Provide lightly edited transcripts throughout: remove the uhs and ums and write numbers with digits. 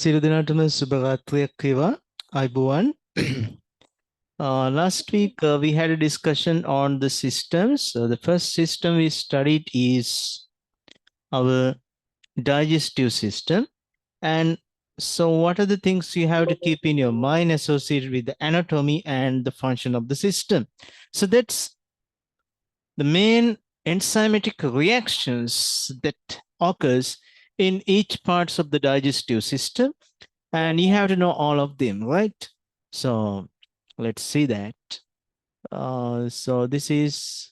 සිරු දිනාටම සුභරාත්‍රියක් වේවා අයිබෝවන්. Last week we had a discussion on the systems. The first system we studied is our digestive system. And so what are the things you have to keep in your mind associated with the anatomy and the function of the system? So that's the main enzymatic reactions that occurs in each parts of the digestive system, and you have to know all of them, right? So let's see that. So this is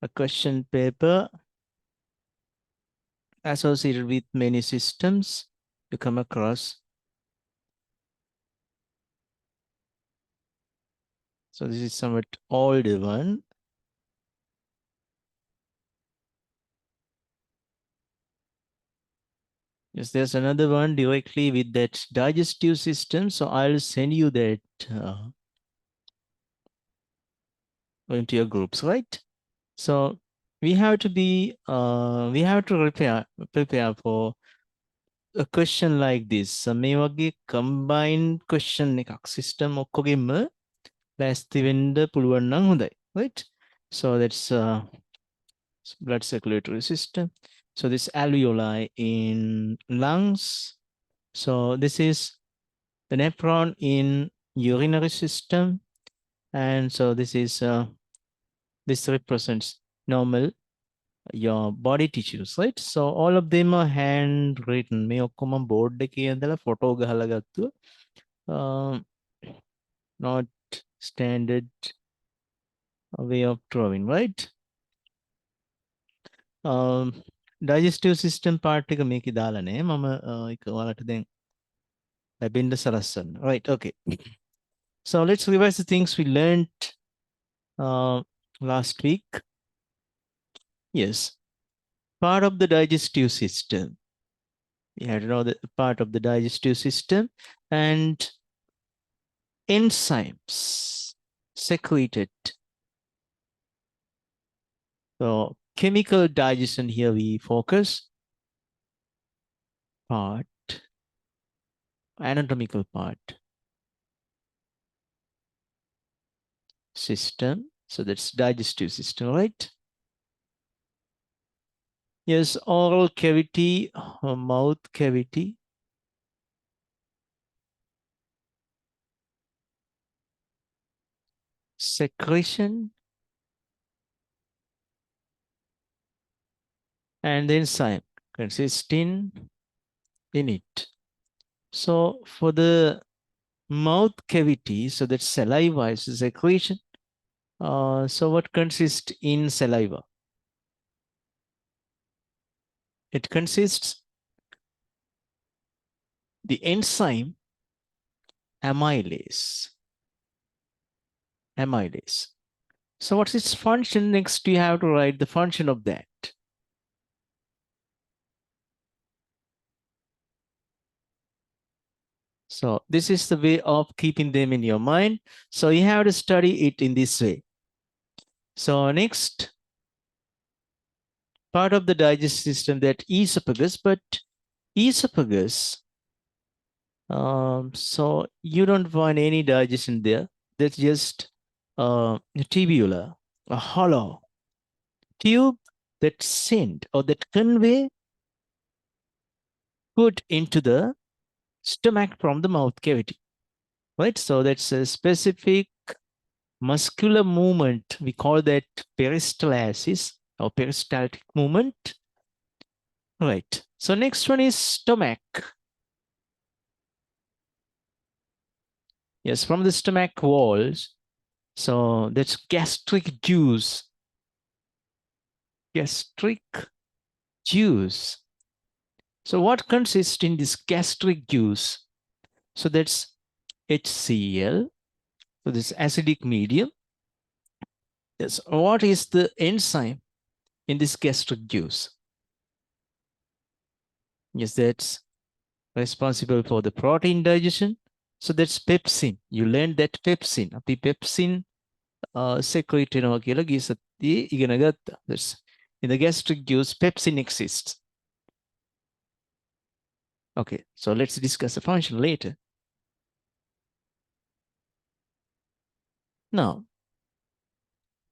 a question paper associated with many systems you come across. So this is somewhat older one. Yes, there's another one directly with that digestive system. So I'll send you that into your groups, right? So we have to prepare for a question like this. මේ වගේ combined question එකක් system ඔක්කොගෙම ලෑස්ති වෙන්න පුළුවන් නම් හොඳයි, right? So that's blood circulatory system. So this alveoli in lungs. So this is the nephron in urinary system. And so this is this represents normal your body tissues, right? So all of them are handwritten. මේ ඔක්කොම board එකේ ඉඳලා photo ගහලා ගත්තුවා. Not standard way of drawing, right? Digestive system part එක මේකේ දාලා නෑ. මම ඒක ඔයාලට දැන් ලැබෙන්න සලස්සන්න. Right, okay. So let's revise the things we learned last week. Yes, part of the digestive system. You have to know the part of the digestive system, and enzymes secreted. So chemical digestion here we focus. Part, anatomical part. System. So that's digestive system, right? Yes, oral cavity, mouth cavity. Secretion. And the enzyme consisting in it. So for the mouth cavity, so that's saliva is a secretion. So what consists in saliva? It consists the enzyme amylase. Amylase. So what's its function? Next, you have to write the function of that. So this is the way of keeping them in your mind. So you have to study it in this way. So next, part of the digestive system, that esophagus, but esophagus, so you don't find any digestion there. That's just tubular, a hollow tube that send or that convey food into the stomach from the mouth cavity, right? So that's a specific muscular movement. We call that peristalsis or peristaltic movement, right? So next one is stomach. Yes, from the stomach walls. So that's gastric juice. Gastric juice. So what consists in this gastric juice? So that's HCl. So this acidic medium. Yes. What is the enzyme in this gastric juice? Yes, that's responsible for the protein digestion. So that's pepsin. You learned that pepsin. Api pepsin secrete වෙනවා කියලා ගිය සතියේ ඉගෙන ගත්තා. That's in the gastric juice, pepsin exists. Okay, so let's discuss the function later. Now,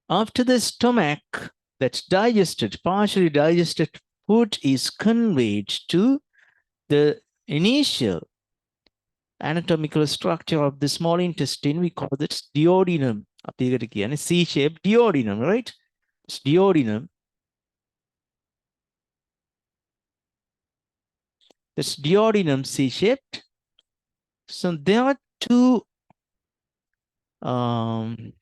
after the stomach that's digested, partially digested food is conveyed to the initial anatomical structure of the small intestine. We call it duodenum. C-shaped duodenum, right? It's duodenum. It's duodenum C-shaped. So there are um,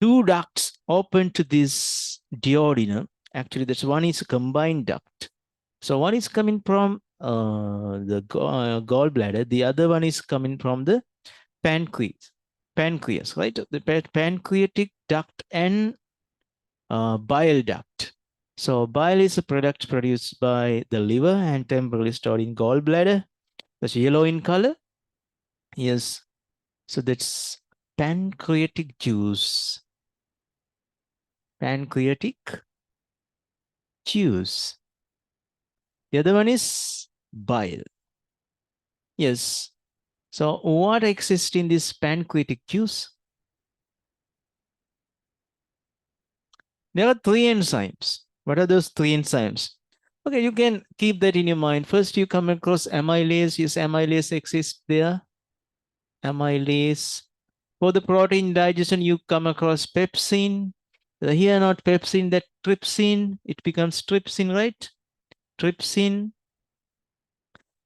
two ducts open to this duodenum. Actually, that's one is a combined duct. So one is coming from the gallbladder. The other one is coming from the pancreas. Pancreas, right? The pancreatic duct and bile duct. So bile is a product produced by the liver and temporarily stored in gallbladder. That's yellow in color. Yes. So that's pancreatic juice. Pancreatic juice. The other one is bile. Yes. So what exists in this pancreatic juice? There are three enzymes. What are those three enzymes? Okay, you can keep that in your mind. First, you come across amylase. Yes, amylase exists there. Amylase. For the protein digestion, you come across pepsin. Here, not pepsin, that trypsin. It becomes trypsin, right? Trypsin.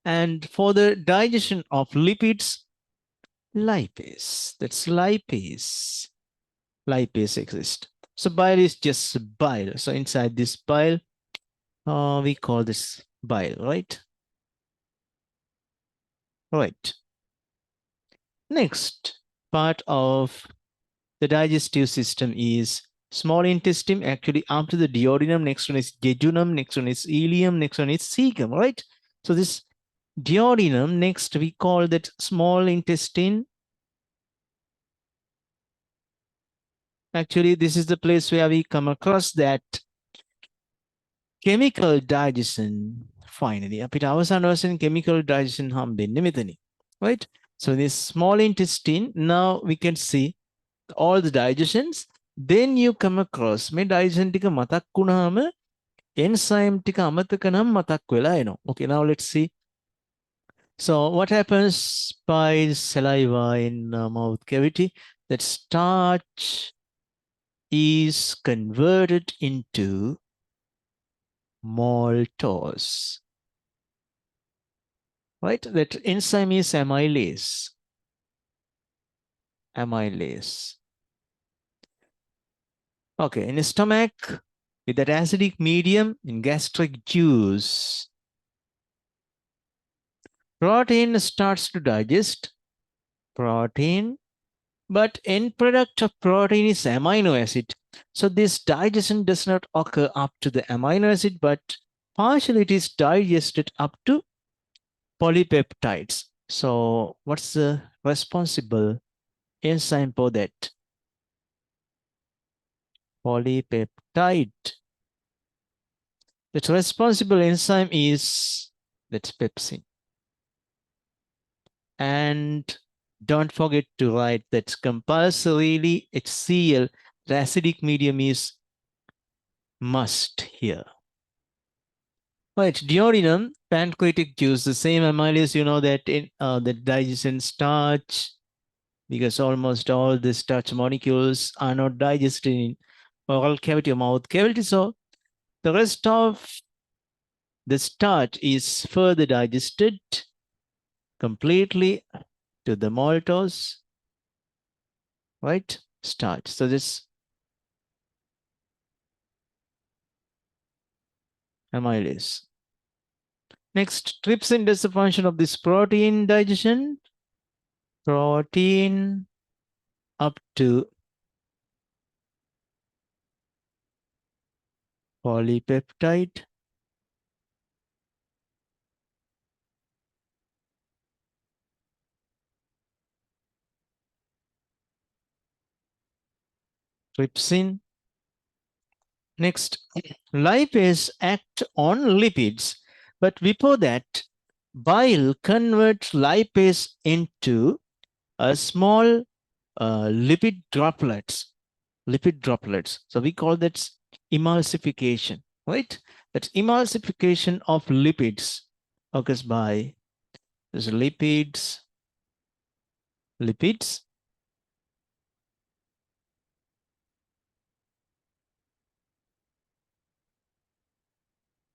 And for the digestion of lipids, lipase. That's lipase. Lipase exists. So bile is just bile. So inside this bile, we call this bile, right? Right. Next part of the digestive system is small intestine. Actually, after the duodenum, next one is jejunum, next one is ileum, next one is cecum, right? So this duodenum, next we call that small intestine. Actually, this is the place where we come across that chemical digestion finally. අපිට අවසාන වශයෙන් chemical digestion හම්බෙන්නේ මෙතනින්. Right? So this small intestine, now we can see all the digestions. Then you come across මේ digestion ටික මතක් වුණාම enzyme ටික අමතක නම් මතක් වෙලා එනවා. Okay, now let's see. So what happens by saliva in mouth cavity? That starch is converted into maltose. Right? That enzyme is amylase. Amylase. Okay, in the stomach, with that acidic medium in gastric juice, protein starts to digest protein, but end product of protein is amino acid. So this digestion does not occur up to the amino acid, but partially it is digested up to polypeptides. So what's the responsible enzyme for that? Polypeptide. The responsible enzyme is that's pepsin. And don't forget to write that compulsorily HCl, the acidic medium is must here. Right, duodenum, pancreatic juice, the same amylase, you know that in the digestion starch, because almost all the starch molecules are not digested in oral cavity or mouth cavity. So the rest of the starch is further digested completely to the maltose, right? Starch. So this amylase. Next, trypsin does the function of this protein digestion. Protein up to polypeptide. Trypsin. Next, lipase act on lipids. But before that, bile converts lipase into a small lipid droplets. Lipid droplets. So we call that emulsification, right? That's emulsification of lipids occurs by this lipids,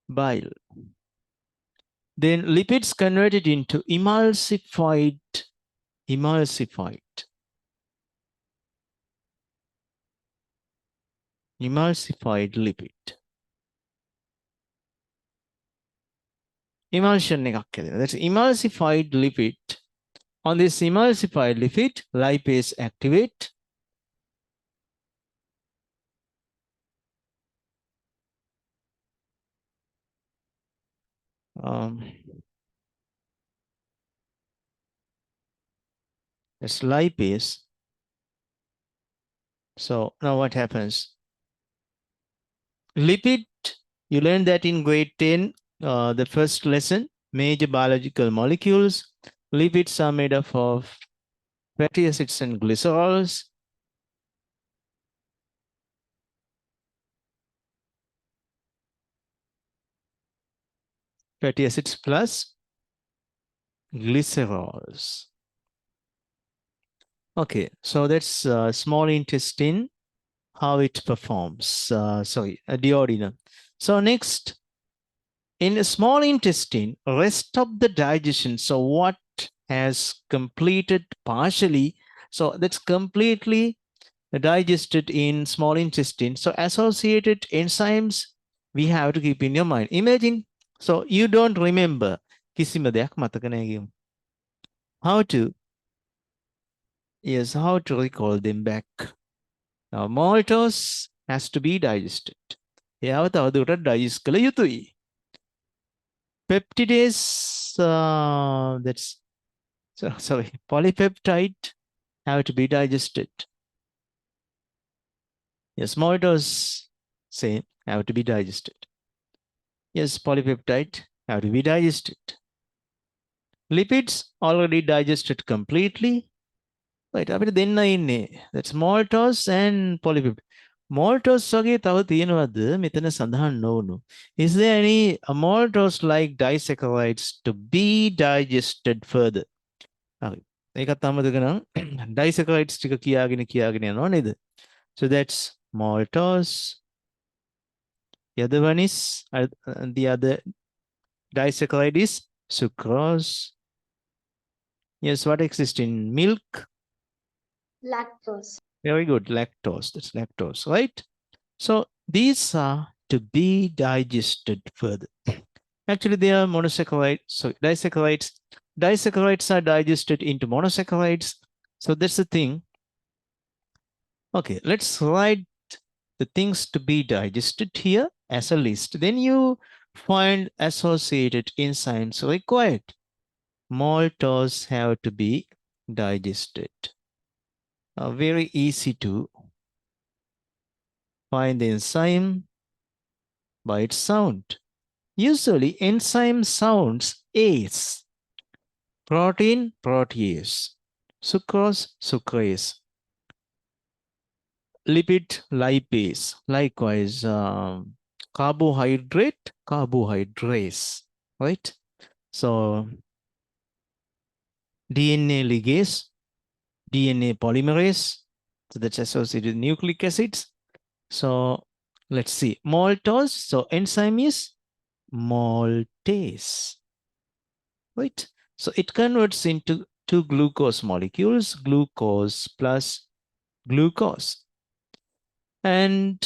bile. Then lipids converted into emulsified lipid. Emulsion එකක් හැදෙනවා. That's emulsified lipid. On this emulsified lipid, lipase activate. That's lipase. So now what happens? Lipid, you learned that in grade 10, the first lesson, major biological molecules. Lipids are made up of fatty acids and glycerols. Fatty acids plus glycerols. Okay, so that's small intestine, how it performs. Sorry, duodenum. So next, in a small intestine, rest of the digestion. So what has completed partially? So that's completely digested in small intestine. So associated enzymes we have to keep in your mind. Imagine, so you don't remember කිසිම දෙයක් මතක නැහැ කියමු. How to, yes, how to recall them back. Now maltose has to be digested. එයාව තවදුරටත් digest කළ යුතුයි. Peptidase, that's, sorry, polypeptide have to be digested. Yes, maltose, same, have to be digested. Yes, polypeptide have to be digested. Lipids already digested completely. Right, අපිට දෙන්න ඉන්නේ. That's maltose and polypeptide. Maltose වගේ තව තියෙනවද මෙතන සඳහන් නොවුණු? Is there any maltose like disaccharides to be digested further? හරි. ඒකත් අමතක නම් disaccharides ටික කියාගෙන යනවා නේද? So that's maltose. The other one is the other disaccharide is sucrose. Yes, what exists in milk? Lactose. Very good, lactose. That's lactose, right? So these are to be digested further. Actually, they are monosaccharides. So disaccharides. Disaccharides are digested into monosaccharides. So that's the thing. Okay, let's write the things to be digested here as a list. Then you find associated enzymes required. Maltose have to be digested. Very easy to find the enzyme by its sound. Usually enzyme sounds ACE. Protein, protease. Sucrose, sucrase. Lipid, lipase. Likewise, carbohydrate, carbohydrase. Right? So DNA ligase, DNA polymerase. So that's associated with nucleic acids. So let's see. Maltose. So enzyme is maltase. Right? So it converts into two glucose molecules, glucose plus glucose. And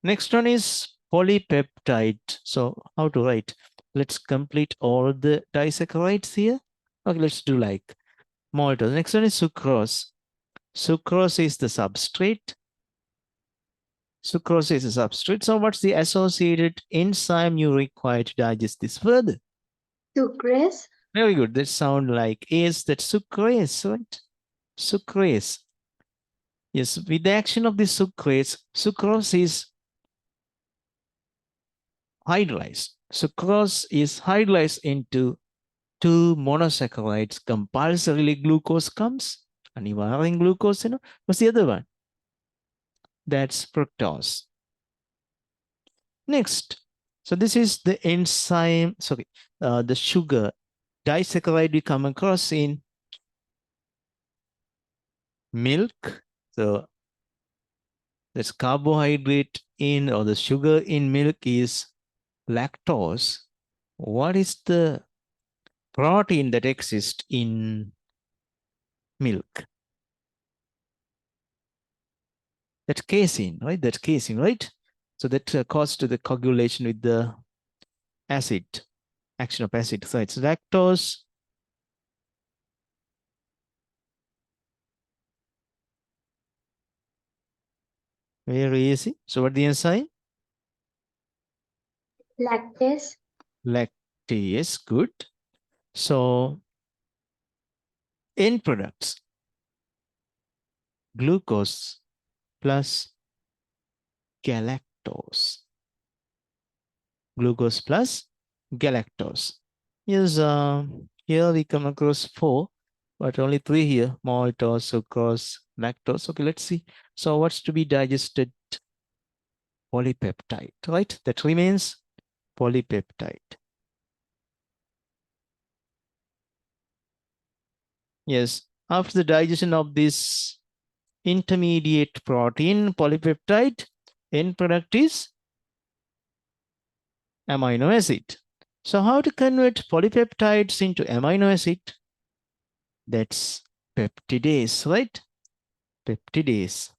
next one is polypeptide. So how to write? Let's complete all the disaccharides here. Okay, let's do like maltose. Next one is sucrose. Sucrose is the substrate. Sucrose is a substrate. So what's the associated enzyme you require to digest this further? Sucrase. Very good. That sound like is that sucrase, right? Sucrase. Yes, with the action of this sucrase, sucrose is hydrolyzed. Sucrose is hydrolyzed into two monosaccharides. Compulsorily glucose comes. Anivarying glucose, what's the other one? That's fructose. Next, so this is the enzyme, the sugar disaccharide we come across in milk. So that's carbohydrate in, or the sugar in milk is lactose. What is the protein that exists in milk? That's casein, right? That's casein, right? So that causes to the coagulation with the acid, action of acid. So it's lactose. Very easy. So what the enzyme? Lactase. Lactase, good. So end products, glucose plus galactose. Glucose plus galactose. Yes, here we come across 4, but only 3 here. Maltose, sucrose, lactose. Okay, let's see. So what's to be digested? Polypeptide, right? That remains polypeptide. Yes, after the digestion of this intermediate protein, polypeptide, end product is amino acid. So how to convert polypeptides into amino acid? That's peptidase, right? Peptidase.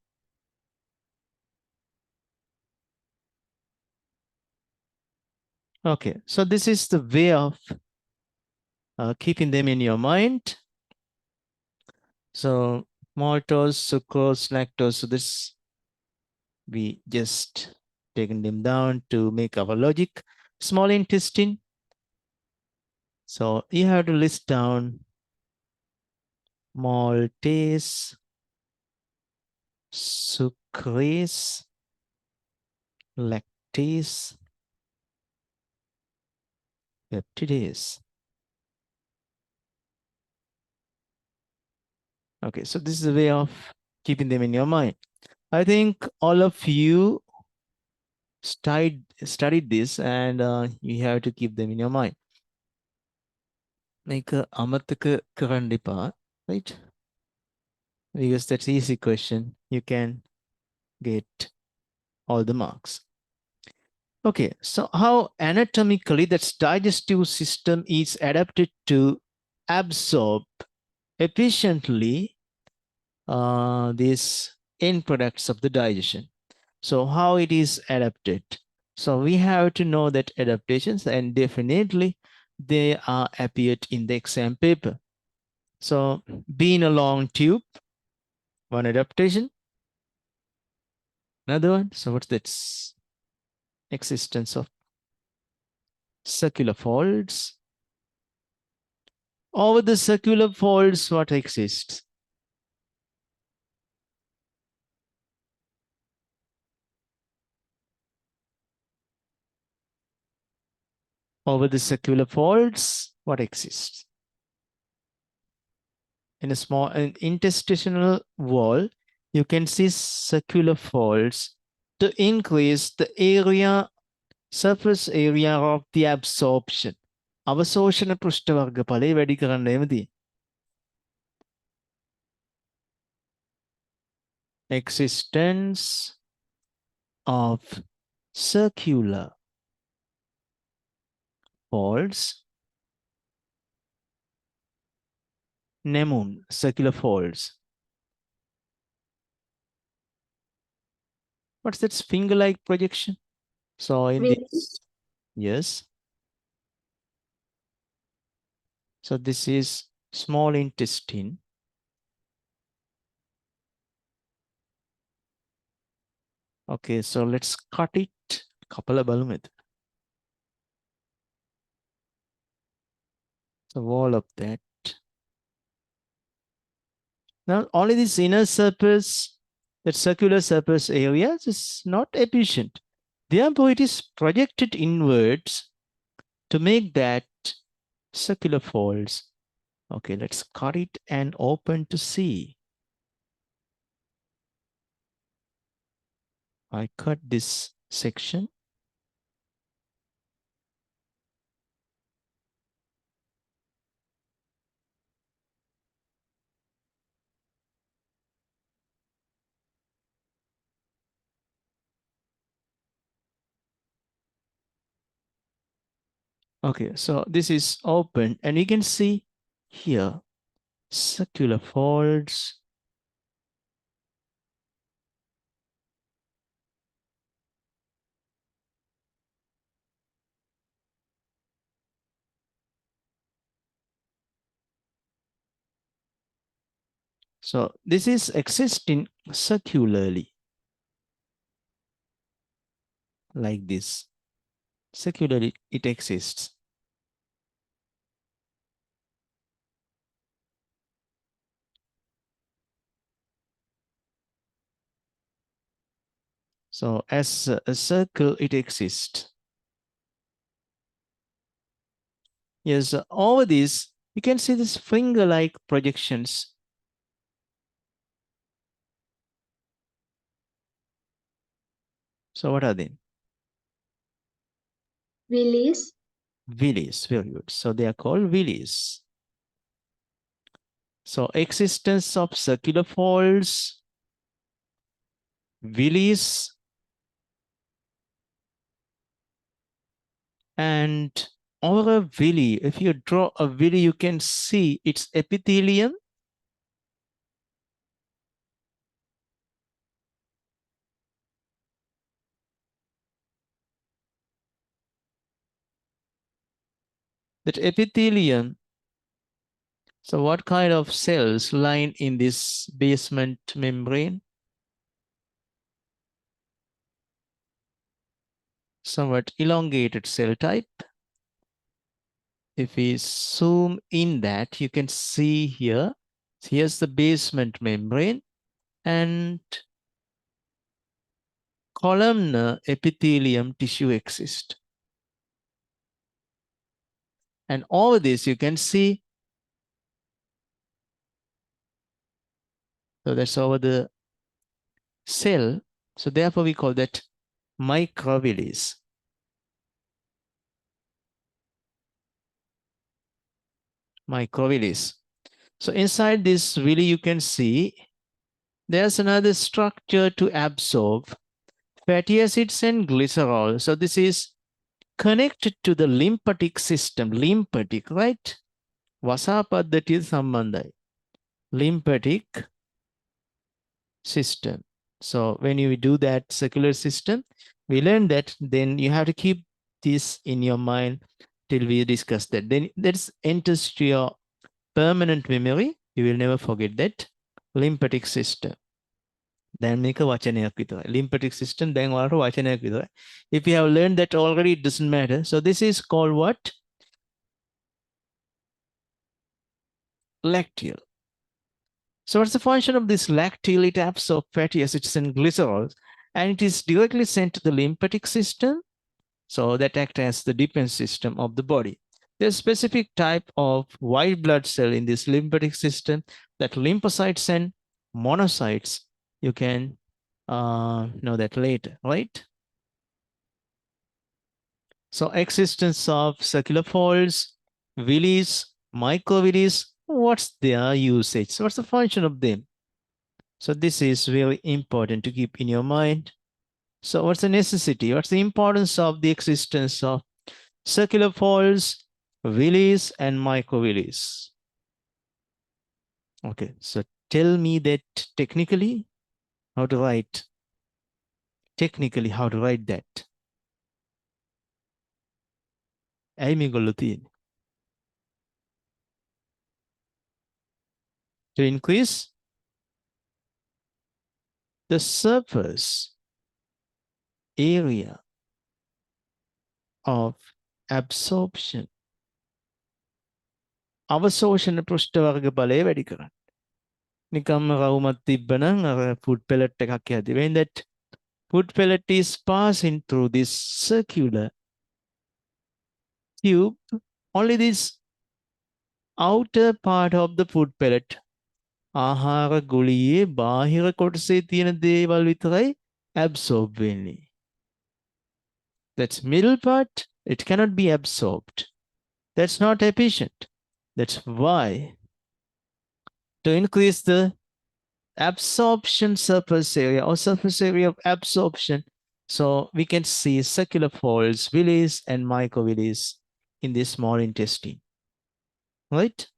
Okay, so this is the way of keeping them in your mind. So maltose, sucrose, lactose. So this, we just taken them down to make our logic. Small intestine. So you have to list down maltase, sucrase, lactase, peptidase. Okay, so this is a way of keeping them in your mind. I think all of you studied this, and you have to keep them in your mind. Make a amataka karandipa, right? Because that's easy question. You can get all the marks. Okay, so how anatomically that digestive system is adapted to absorb efficiently these end products of the digestion. So how it is adapted? So we have to know that adaptations, and definitely they are appeared in the exam paper. So being a long tube, one adaptation. Another one. So what's that? Existence of circular folds. Over the circular folds, what exists? Over the circular folds, what exists? In a small interstitial wall, you can see circular folds to increase the area, surface area of the absorption. අවශෝෂණ පෘෂ්ඨවර්ගඵලය වැඩි කරන්න එමදී. Existence of circular folds. Nemun, circular folds. What's that finger-like projection? So in this, yes. So this is small intestine. Okay, so let's cut it. Couple of balumid. So all of that. Now only this inner surface, that circular surface area is not efficient. Therefore, it is projected inwards to make that circular folds. Okay, let's cut it and open to see. I cut this section. Okay, so this is open and you can see here circular folds. So this is existing circularly like this. Circularly it exists. So as a circle it exists. Yes, over this you can see this finger-like projections. So what are they? Willies. Willies, very good. So they are called willies. So existence of circular folds, willies, and over a willy, if you draw a willy, you can see its epithelium. That epithelium, so what kind of cells line in this basement membrane? Somewhat elongated cell type. If we zoom in that, you can see here, here's the basement membrane and columnar epithelium tissue exists. And over this, you can see, so that's over the cell. So therefore, we call that microvillis. Microvillis. So inside this villi, you can see there's another structure to absorb fatty acids and glycerol. So this is connected to the lymphatic system. Lymphatic, right? Vasapaddhati sambandhai. Lymphatic system. So when you do that circular system, we learned that then you have to keep this in your mind till we discuss that. Then that enters to your permanent memory. You will never forget that. Lymphatic system. Then make a වචනයක් විතරයි. Lymphatic system then ඔයාලට වචනයක් විතරයි. If you have learned that already, it doesn't matter. So this is called what? Lacteal. So what's the function of this lacteal? It absorbs fatty acids and glycerols, and it is directly sent to the lymphatic system. So that acts as the defense system of the body. There's a specific type of white blood cell in this lymphatic system, that lymphocytes and monocytes. You can know that later, right? So existence of circular folds, villis, microvillis, what's their usage? What's the function of them? So this is really important to keep in your mind. So what's the necessity? What's the importance of the existence of circular folds, villis, and microvillis? Okay, so tell me that technically, how to write. Technically, how to write that. ඇයි මේගොල්ලෝ තියෙන්නේ? To increase the surface area of absorption. අවශෝෂණ පෘෂ්ඨ වර්ග බලය වැඩි කරන්න. නිකම්ම රවුමක් තිබ්බනම් අර food pellet එකක් යද්දි. When that food pellet is passing through this circular tube, only this outer part of the food pellet. ආහාර ගොලියේ බාහිර කොටසේ තියෙන දේවල් විතරයි absorb වෙන්නේ. That's middle part, it cannot be absorbed. That's not efficient. That's why to increase the absorption surface area or surface area of absorption, so we can see circular folds, villi and microvilli in the small intestine, right?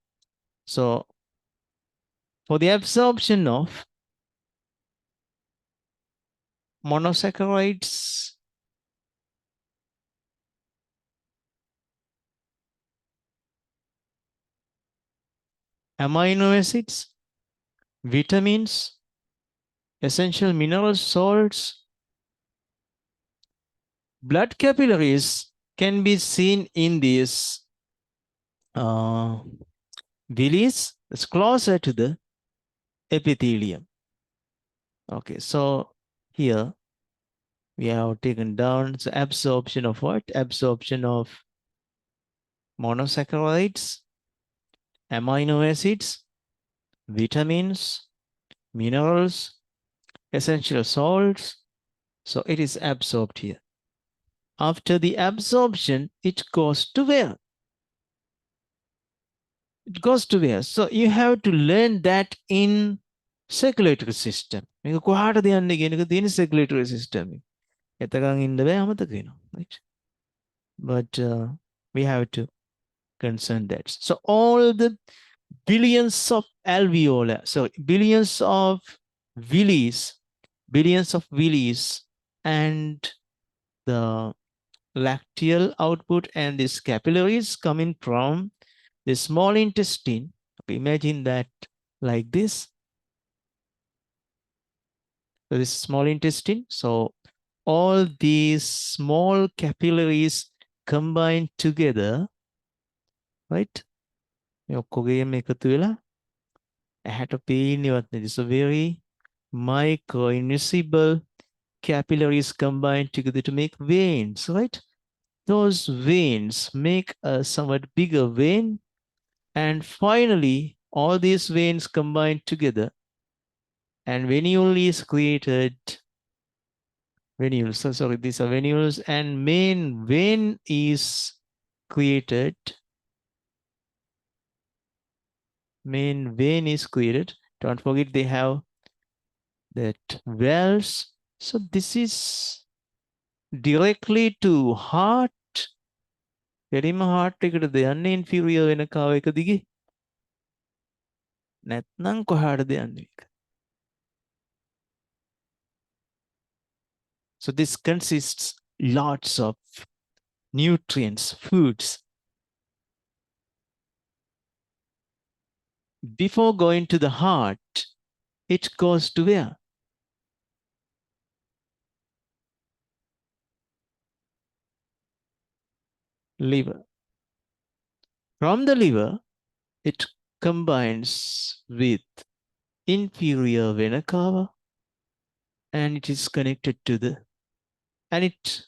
So for the absorption of monosaccharides, amino acids, vitamins, essential mineral salts, blood capillaries can be seen in these villi. It's closer to the epithelium. Okay, so here we have taken down the absorption of what? Absorption of monosaccharides, amino acids, vitamins, minerals, essential salts. So it is absorbed here. After the absorption, it goes to where? It goes to where? So you have to learn that in circulatory system. මේක කොහාටද යන්නේ කියන එක තියෙන circulatory system එක. එතකන් ඉන්න බෑ අමතක වෙනවා. Right? But we have to concern that. So all the billions of alveoli, so billions of villis, and the lacteal output and these capillaries coming from the small intestine. Okay, imagine that like this. So this small intestine. So all these small capillaries combined together, right? It's a very micro invisible capillaries combined together to make veins, right? Those veins make a somewhat bigger vein, and finally all these veins combine together and venule is created. Venules, so sorry, these are venules, and main vein is created. Main vein is created. Don't forget they have that valves. So this is directly to heart. එරිම heart එකටද යන්නේ inferior වෙන කාව එක දිගේ? නැත්නම් කොහාටද යන්නේ? So this consists lots of nutrients, foods. Before going to the heart, it goes to where? Liver. From the liver, it combines with inferior vena cava, and it is connected to the, and it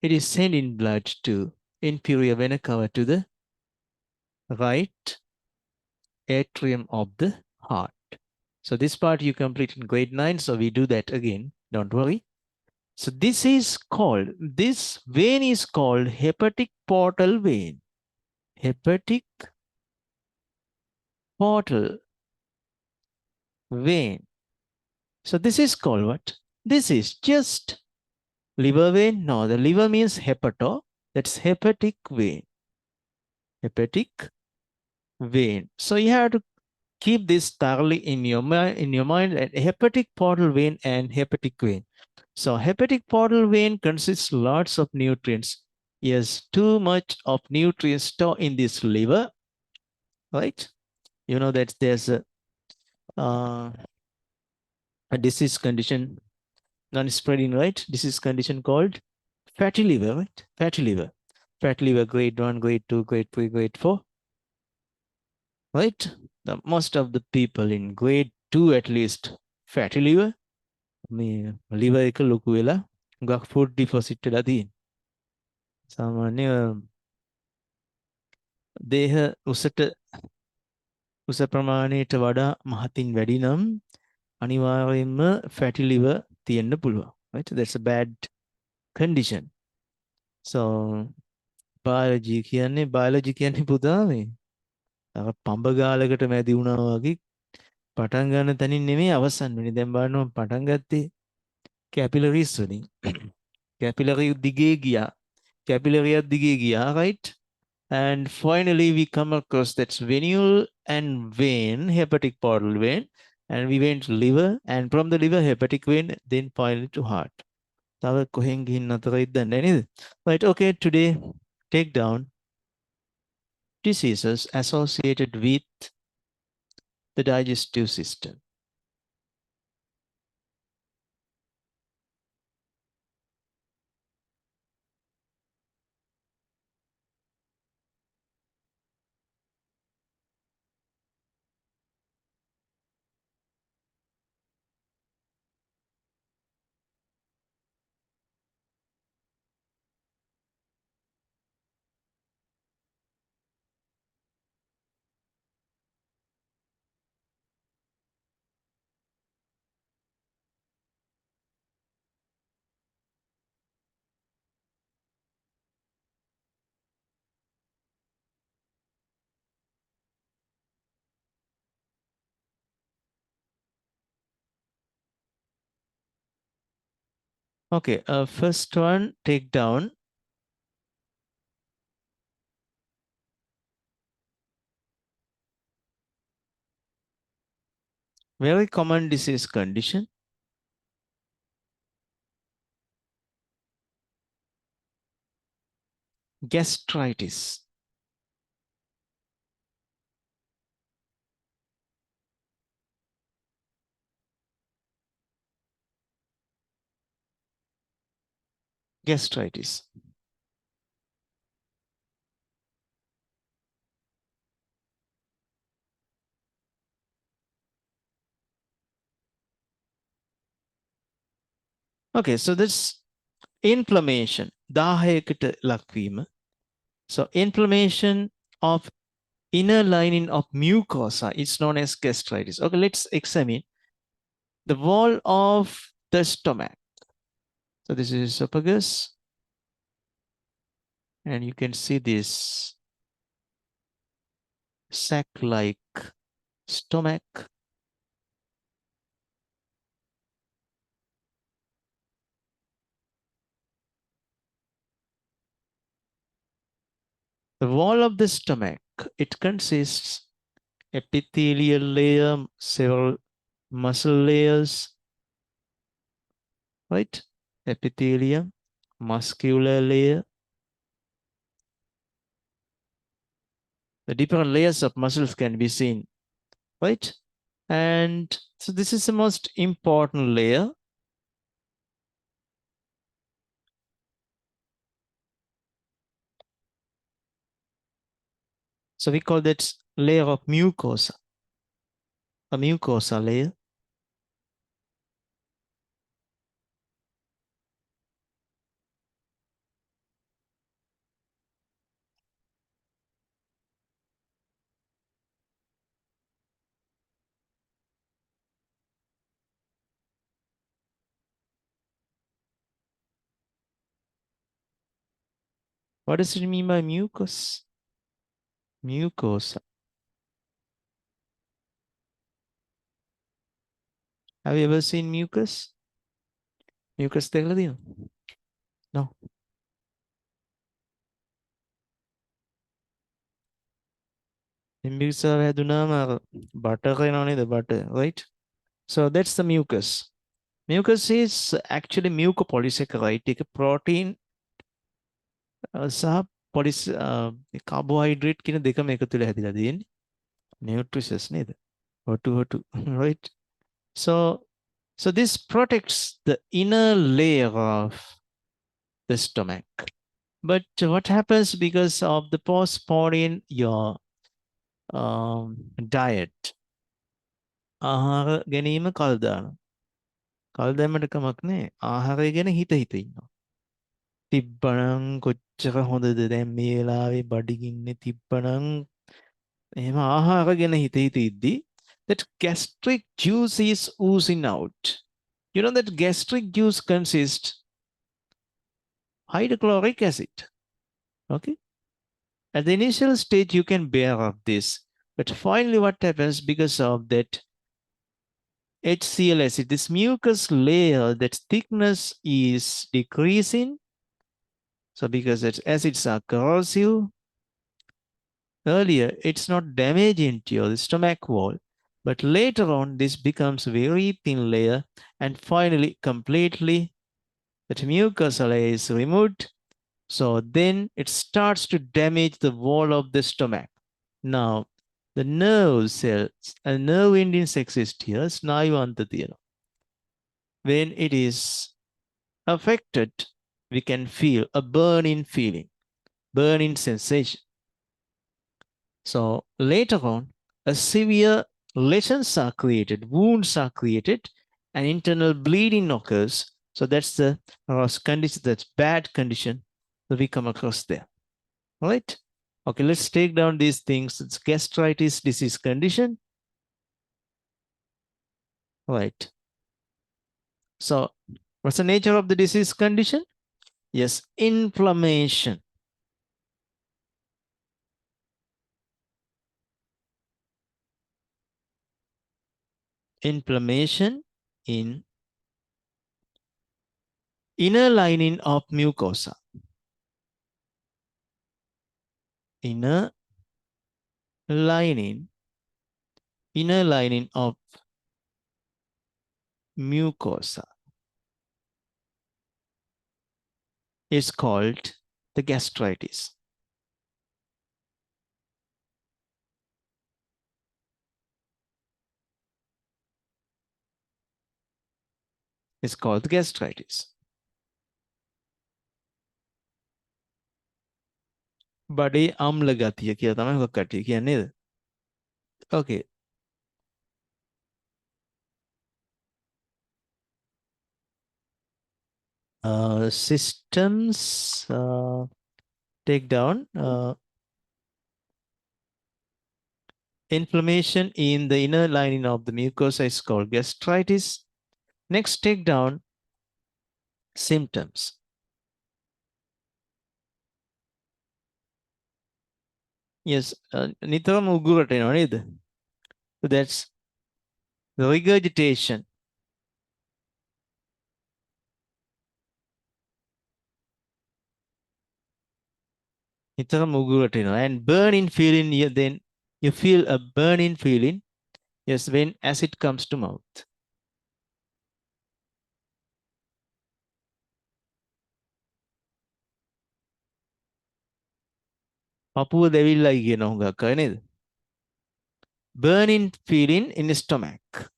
is sending blood to inferior vena cava to the right atrium of the heart. So this part you complete in grade 9, so we do that again, don't worry. So this is called, this vein is called hepatic portal vein. Hepatic portal vein. So this is called what? This is just liver vein. No, the liver means hepato. That's hepatic vein. Hepatic vein. So you have to keep this thoroughly in your mind, at hepatic portal vein and hepatic vein. So hepatic portal vein consists lots of nutrients. Yes, too much of nutrients stored in this liver, right? You know that there's a disease condition, non-spreading, right? Disease condition called fatty liver, right? Fatty liver. Fatty liver grade 1, grade 2, grade 3, grade 4. Right? Most of the people in grade 2 at least fatty liver. මේ liver එක ලොකු වෙලා ගක් food deficit වෙලා තියෙන. සාමාන්‍ය දේහ උස ප්‍රමාණයට වඩා මහතින් වැඩි නම් අනිවාර්යයෙන්ම fatty liver තියෙන්න පුළුවන්. Right? That's a bad condition. So biology කියන්නේ පුතා මේ අර පඹ ගාලකට මැදි වුණා වගේ පටන් ගන්න තැනින් නෙමෙයි අවසන් වෙන්නේ. දැන් බලන්න පටන් ගත්තේ capillaries වලින්. capillary දිගේ ගියා. capillary දිගේ ගියා, right? And finally we come across that's venule and vein, hepatic portal vein, and we went to liver, and from the liver hepatic vein, then finally to heart. තව කොහෙන් ගිහින් නතරයිද දන්නේ නේද? Right, okay, today take down diseases associated with the digestive system. Okay, first one, take down very common disease condition, gastritis. Gastritis. Okay, so this inflammation, දාහයකට ලක්වීම. So inflammation of inner lining of mucosa is known as gastritis. Okay, let's examine the wall of the stomach. So this is esophagus, and you can see this sac-like stomach. The wall of the stomach, it consists epithelial layer, several muscle layers, right? Epithelium, muscular layer. The different layers of muscles can be seen, right? And so this is the most important layer. So we call that layer of mucosa, a mucosa layer. What does it mean by mucus? Mucosa. Have you ever seen mucus? Mucus देखला दिया? No. Mucus හැදුනාම butter කරනවා නේද? Butter, right? So that's the mucus. Mucus is actually mucopolysaccharide. ඒක protein සහ carbohydrate කියන දෙකම එකතු වෙලා හැදිලා තියෙන්නේ. Nutritious නේද? හොටු right? So this protects the inner layer of the stomach. But what happens because of the postpone your diet? ආහාර ගැනීම කල් දානවා. කල් දැම්මට කමක් නෑ. ආහාරය ගැන හිත ඉන්නවා. තිබ්බනම් කොච්චර හොඳද දැන් මේ වෙලාවේ බඩගින්නේ තිබ්බනම් එහෙම ආහාර ගැන හිත හිත ඉද්දි that gastric juice is oozing out. You know that gastric juice consists hydrochloric acid. Okay. At the initial stage, you can bear up this. But finally, what happens because of that HCl acid, this mucus layer, that thickness is decreasing. So because its acids are corrosive, earlier it's not damaging to your stomach wall, but later on this becomes very thin layer, and finally completely that mucus layer is removed. So then it starts to damage the wall of the stomach. Now the nerve cells and nerve endings exist here. ස්නායුවන්ත තියෙනවා. When it is affected, we can feel a burning feeling, burning sensation. So later on, a severe lesions are created, wounds are created, and internal bleeding occurs. So that's the condition, that's bad condition that we come across there. All right. Okay, let's take down these things. It's gastritis disease condition. All right. So what's the nature of the disease condition? Yes, inflammation. Inflammation in inner lining of mucosa. Inner lining, inner lining of mucosa is called the gastritis. It's called the gastritis. බඩේ අම්ල ගතිය කියලා තමයි හුඟක් කට්ටිය කියන්නේ නේද? Okay. Systems take down inflammation in the inner lining of the mucosa is called gastritis. Next, take down symptoms. Yes, නිතරම උගුරට එනවා නේද? So that's the regurgitation. නිතරම උගුරට එනවා. And burning feeling, then you feel a burning feeling. Yes, when acid comes to mouth. පපුව දෙවිල්ලයි කියන හුඟක් අය නේද? Burning feeling in the stomach.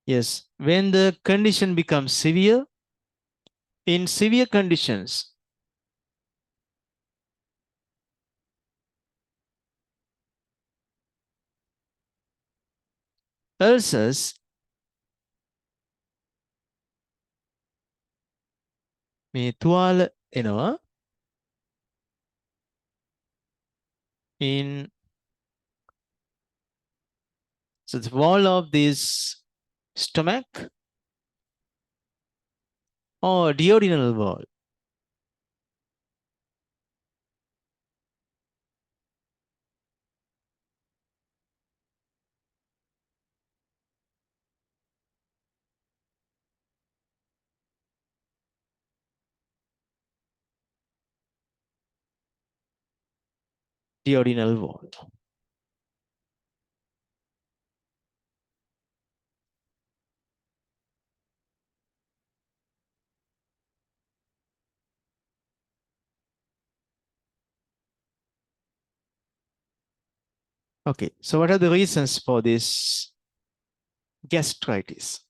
Yes, when the condition becomes severe, in severe conditions, ulcers මේ තුවාල එනවා in so the wall of this stomach or duodenal wall. Duodenal wall. Okay, so what are the reasons for this gastritis?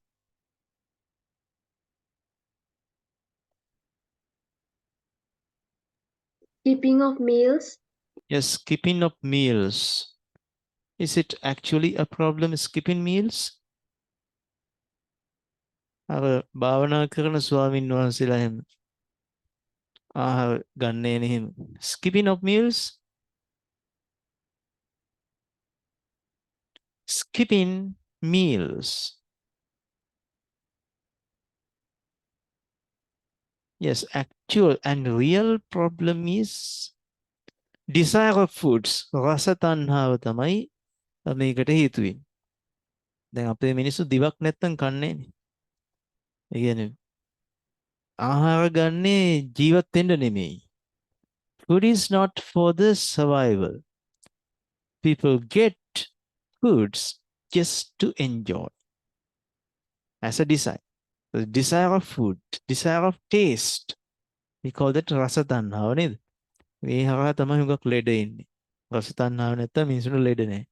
Skipping of meals, Yes, skipping of meals. Is it actually a problem, skipping meals? අර භාවනා කරන ස්වාමීන් වහන්සේලා එහෙම ආහාර ගන්නේ නෙහෙම. Skipping of meals? Skipping meals. Yes, actual and real problem is desire of foods. රස තණ්හාව තමයි මේකට හේතු වෙන්නේ. දැන් අපේ මිනිස්සු දිවක් නැත්තම් කන්නේ නේ. ඒ කියන්නේ ආහාර ගන්නේ ජීවත් වෙන්න නෙමෙයි. Food is not for the survival. People get foods just to enjoy as a desire. The desire of food, desire of taste. We call that රස තණ්හාව නේද? මේ හරහා තමයි හුඟක් ලෙඩ එන්නේ. රස තණ්හාව නැත්තම් මිනිසුන්ට ලෙඩ නැහැ.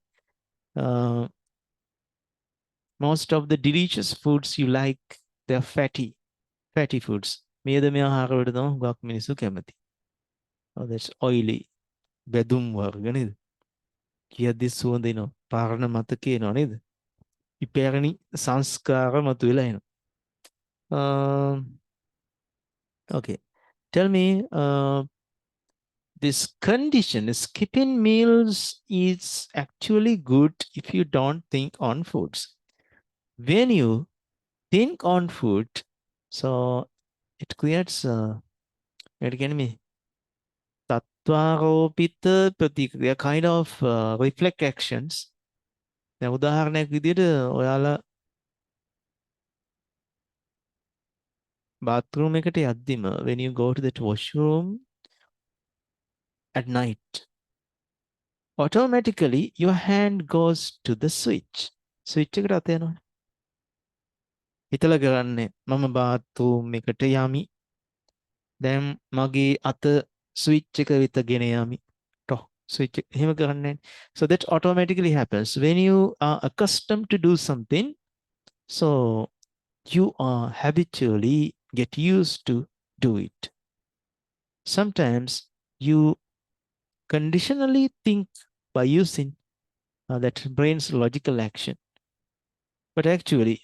Most of the delicious foods you like, they're fatty foods. මේද මේ ආහාර වලට තමයි හුඟක් මිනිස්සු කැමති. Oh, that's oily. බෙදුම් වර්ග නේද? කියද්දි සුවඳ එනවා. පාරණ මතක එනවා නේද? ඉපැරණි සංස්කාර මතුවෙලා එනවා. Okay. Tell me, this condition, skipping meals, is actually good if you don't think on foods. When you think on food, so it creates තත්වාරෝපිත ප්‍රතික්‍රියා kind of reflect actions. දැන් උදාහරණයක් විදිහට ඔයාලා bathroom එකට යද්දිම when you go to the washroom at night, automatically your hand goes to the switch. Switch එකට අත යනවා. හිතලා කරන්නේ මම bathroom එකට යමි. දැන් මගේ අත switch එක වෙත ගෙන යමි. Switch එහෙම කරන්නේ. So that automatically happens when you are accustomed to do something. So you are habitually get used to do it. Sometimes you conditionally think by using that brain's logical action, but actually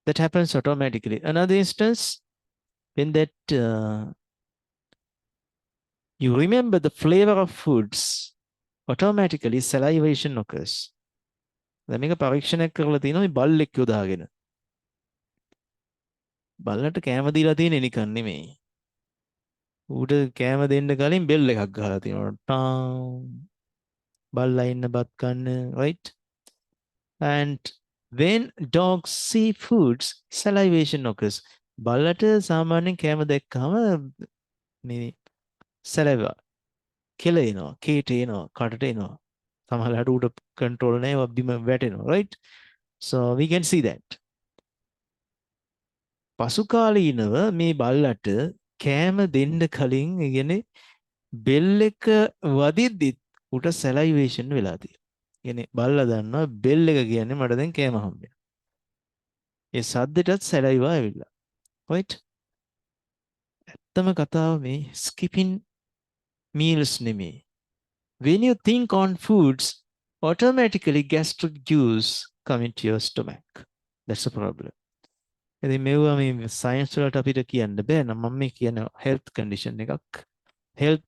that happens automatically. Another instance, when that you remember the flavor of foods, automatically salivation occurs. දැන් මේක පරීක්ෂණයක් කරලා තියෙනවා මේ බල්ලෙක් යොදාගෙන. බල්ලට කෑම දීලා තියෙන්නේ නිකන් නෙමෙයි. ඌට කෑම දෙන්න කලින් බෙල් එකක් ගහලා තියෙනවා. ටාම්. බල්ලා ඉන්න බත් කන්න, right? And when dogs see foods, salivation occurs. බල්ලට සාමාන්‍යයෙන් කෑම දැක්කම මේ saliva කෙල එනවා, කේට එනවා, කටට එනවා. සමහරවිට ඌට control නැහැ, බිම වැටෙනවා, right? So we can see that. පසු කාලීනව මේ බල්ලට කෑම දෙන්න කලින් කියන්නේ බෙල් එක වදිද්දිත් උට සැලයිවේෂන් වෙලා තියෙනවා. කියන්නේ බල්ලා දන්නවා බෙල් එක කියන්නේ මට දැන් කෑම හම්බ වෙනවා. ඒ සද්දෙටත් සැලයිවා ඇවිල්ලා. right? ඇත්තම කතාව මේ skipping meals නෙමෙයි. When you think on foods, automatically gastric juice come into your stomach. That's the problem. ඉතින් මේවා මේ සයන්ස් වලට අපිට කියන්න බෑ නම් මම මේ කියන health condition එකක්. health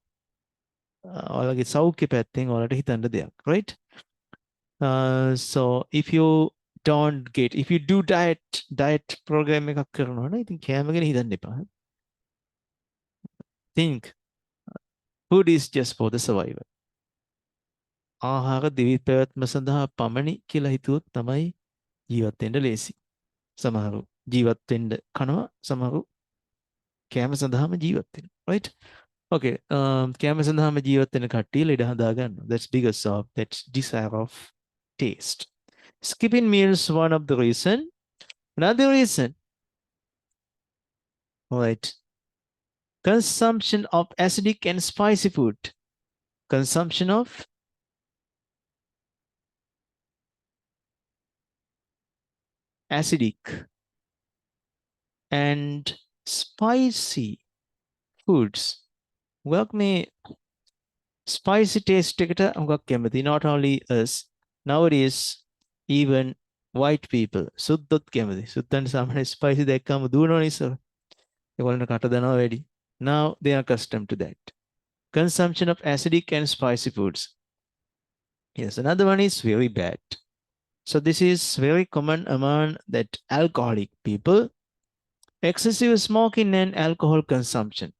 ඔයාලගේ සෞඛ්‍ය පැත්තෙන් ඔයාලට හිතන්න දෙයක්, right? So if you don't get, if you do diet program එකක් කරනවා නම් ඉතින් කෑම ගැන හිතන්න එපා. Think food is just for the survival. ආහාර දිවි පැවැත්ම සඳහා පමණි කියලා හිතුවොත් තමයි ජීවත් වෙන්න ලේසි. සමහරු ජීවත් වෙන්න කනවා, සමහරු කෑම සඳහාම ජීවත් වෙනවා, right? Okay, කෑම සඳහාම ජීවත් වෙන කට්ටිය ලෙඩ හදා ගන්නවා. That's because of that desire of taste. Skipping meals one of the reason. Another reason, right? Consumption of acidic and spicy food. Consumption of acidic, and spicy foods. Work me spicy taste ticket not only us, nowadays even white people. Suddot kemati. Suttan samane spicy දෙක්කම දුවනවනේ ඉස්සර. ඒගොල්ලන්ට කට දනවා වැඩි. Now they are accustomed to that. Consumption of acidic and spicy foods. Yes, another one is very bad. So this is very common among that alcoholic people. Excessive smoking and alcohol consumption.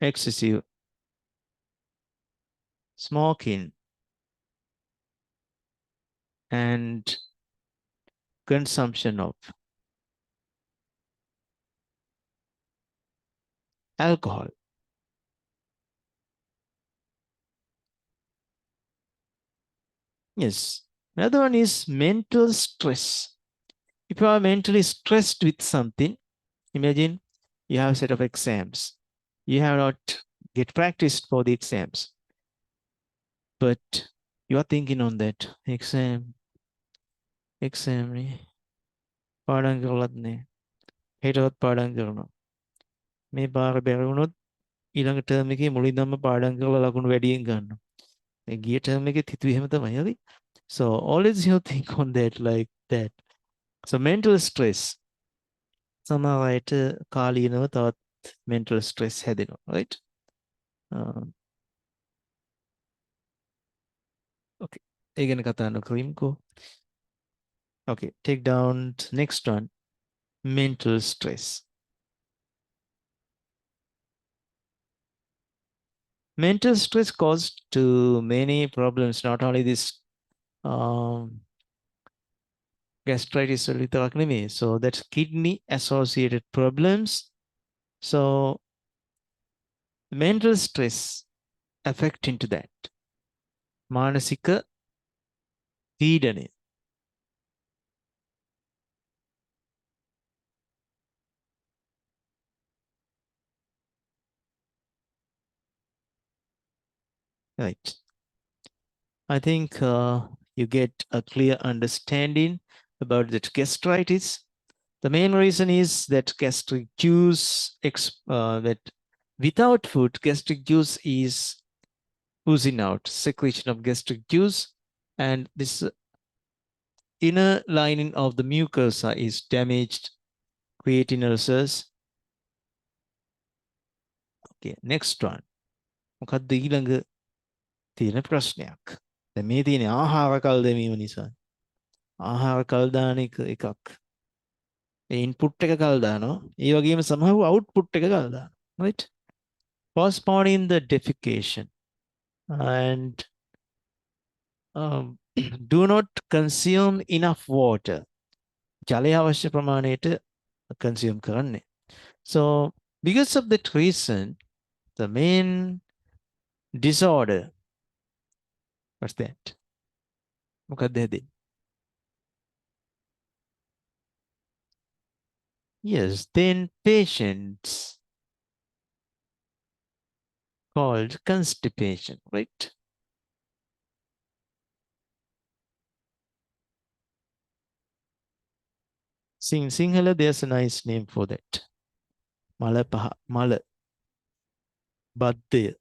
Excessive smoking and consumption of alcohol. Yes. Another one is mental stress. If you are mentally stressed with something, imagine you have a set of exams. You have not get practiced for the exams, but you are thinking on that exam ni පාඩම් කරලත් නෑ. හෙටවත් පාඩම් කරනවා. මේ පාර බැරි වුණොත් ඊළඟ ටර්ම් එකේ මුලින්දම පාඩම් කරලා ලකුණු වැඩියෙන් ගන්නවා. මේ ගිය ටර්ම් එකෙත් හිතුවේ එහෙම තමයි හරි. So always you think on that like that. So mental stress. සමහර අයට කාලීනව තවත් mental stress හැදෙනවා, right? Okay. ඒ ගැන කතා නොකරමුකෝ. Okay, take down next one. Mental stress. Mental stress caused to many problems, not only this gastritis විතරක් නෙමෙයි. So that's kidney associated problems. So mental stress affect into that. මානසික පීඩනය. Right. I think you get a clear understanding about that gastritis. The main reason is that gastric juice, that without food, gastric juice is oozing out, secretion of gastric juice, and this inner lining of the mucosa is damaged, creating ulcers. Okay, next one. මොකක්ද ඊළඟ තියෙන ප්‍රශ්නයක්. දැන් මේ තියෙන ආහාර කල් දැමීම නිසා. ආහාර කල් දාන එකක්. ඉන්පුට් එක කල් දානවා. ඒ වගේම සමහරව අවුට්පුට් එක කල් දානවා. Right? Postponing the defecation and do not consume enough water. ජලය අවශ්‍ය ප්‍රමාණයට consume කරන්නේ. So because of that reason, the main disorder, what's that? මොකක්ද හැදෙන්නේ? Yes, then patients called constipation, right? Sinhala, there's a nice name for that. Malapaha, Mala, Badde.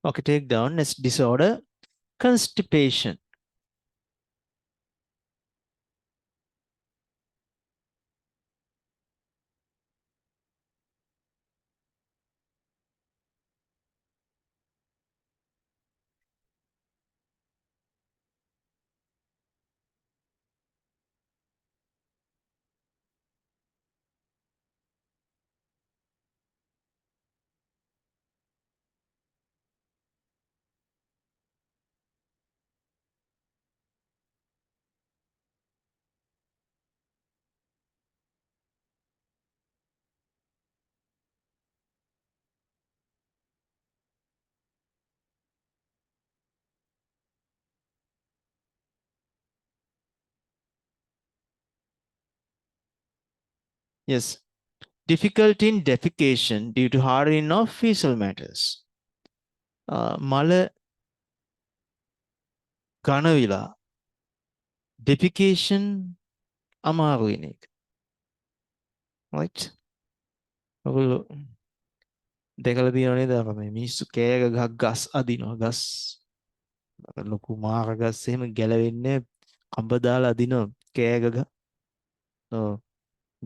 Okay, take down next disorder, constipation. Yes, difficulty in defecation due to hardening of fecal matters. මල ඝන වෙලා defecation අමාරු වෙන එක. right? ඔයගොල්ලෝ දැකලා තියෙනව නේද? අර මේ මිනිස්සු කෑග ගහක් ගස් අදිනවා. ගස් ලොකු මාර ගස් එහෙම ගැලවෙන්නේ කඹ දාලා අදිනවා කෑග ගහ. So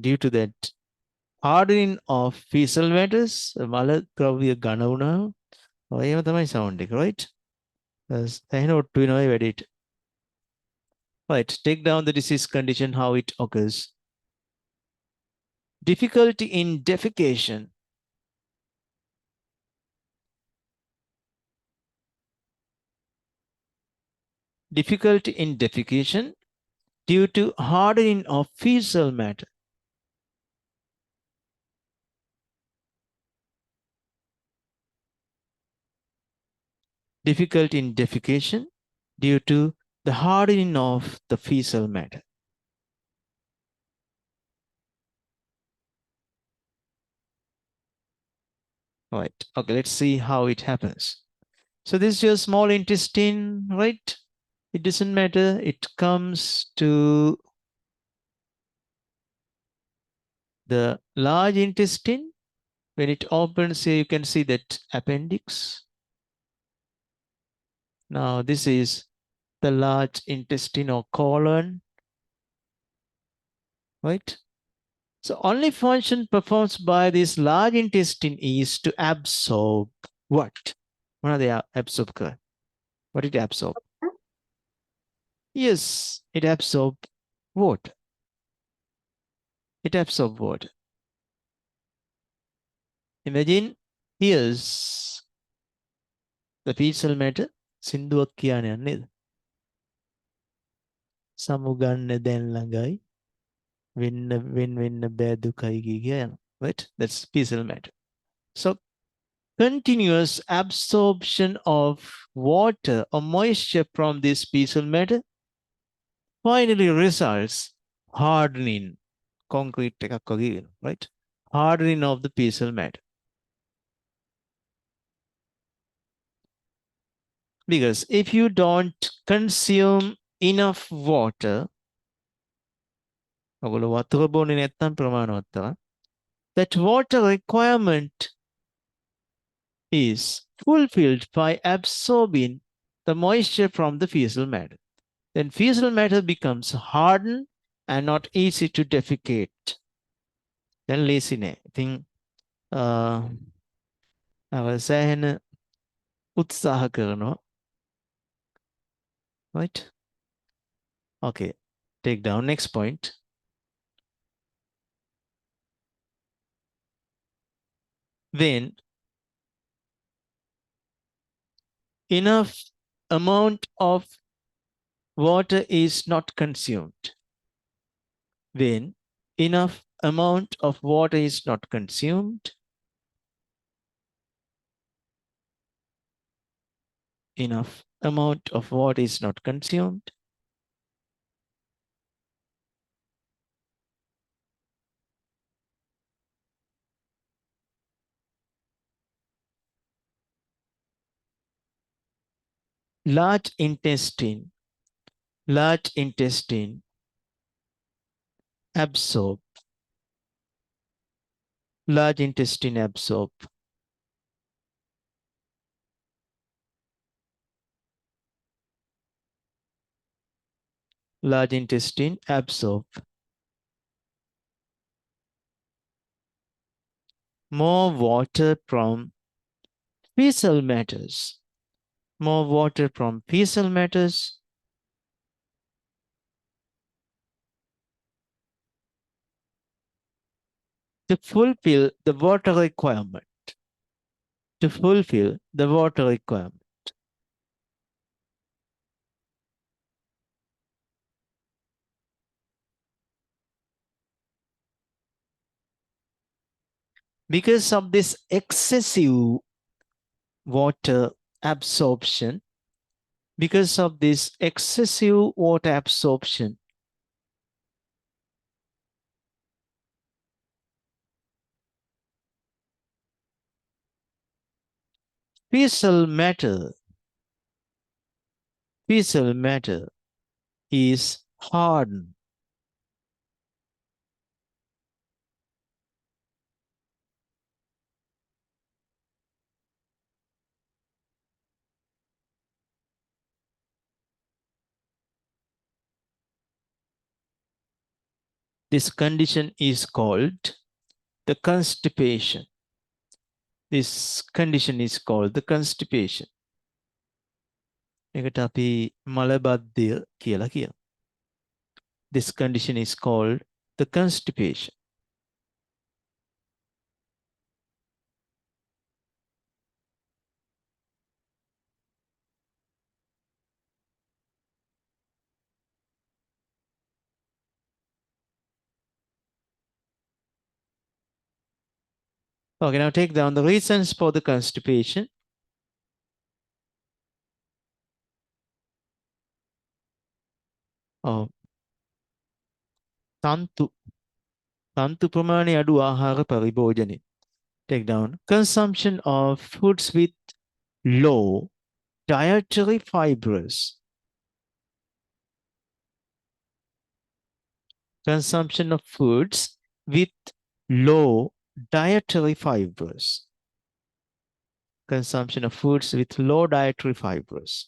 due to that hardening of fecal matters මල ද්‍රව්‍ය ඝන වුණා. එහෙම තමයි sound එක, right? එහෙනම් ඔට්ටු වෙනවා ඒ වැඩේට. Right, take down the disease condition, how it occurs. Difficulty in defecation. Difficulty in defecation due to hardening of fecal matter. Difficulty in defecation due to the hardening of the fecal matter. All right, okay, let's see how it happens. So this is your small intestine, right? It doesn't matter. It comes to the large intestine. When it opens here, you can see that appendix. Now this is the large intestine or colon, right? So only function performed by this large intestine is to absorb what? What are they absorb? What did it absorb? Yes, it absorbed water. It absorbed water. Imagine here's the fecal matter. සින්දුවක් කියන්නේ නේද? සමුගන්න දැන් ළඟයි වෙන්න බෑ දුකයි කියන. Right? That's fecal matter. So continuous absorption of water or moisture from this fecal matter finally results hardening concrete එකක් වගේ වෙනවා, right? Hardening of the fecal matter. Because if you don't consume enough water, ඔගොල්ලෝ වතුර බොන්නේ නැත්නම් ප්‍රමාණවත් තමයි. That water requirement is fulfilled by absorbing the moisture from the fecal matter. Then fecal matter becomes hardened and not easy to defecate. Then lazy නේ. ඉතින් සෑහෙන උත්සාහ කරනවා. Right? Okay. Take down next point. When enough amount of water is not consumed. When enough amount of water is not consumed, enough amount of water is not consumed, large intestine absorb, large intestine absorb, large intestine absorb more water from fecal matters, more water from fecal matters to fulfill the water requirement, to fulfill the water requirement. Because of this excessive water absorption, because of this excessive water absorption, Fecal matter is hardened. This condition is called the constipation. This condition is called the constipation. එකට අපි මලබද්ධය කියලා කියනවා. This condition is called the constipation. Okay, now take down the reasons for the constipation. Oh, තන්තු ප්‍රමාණය අඩු ආහාර පරිභෝජනය. Take down consumption of foods with low dietary fibers. Consumption of foods with low dietary fibers. Consumption of foods with low dietary fibers.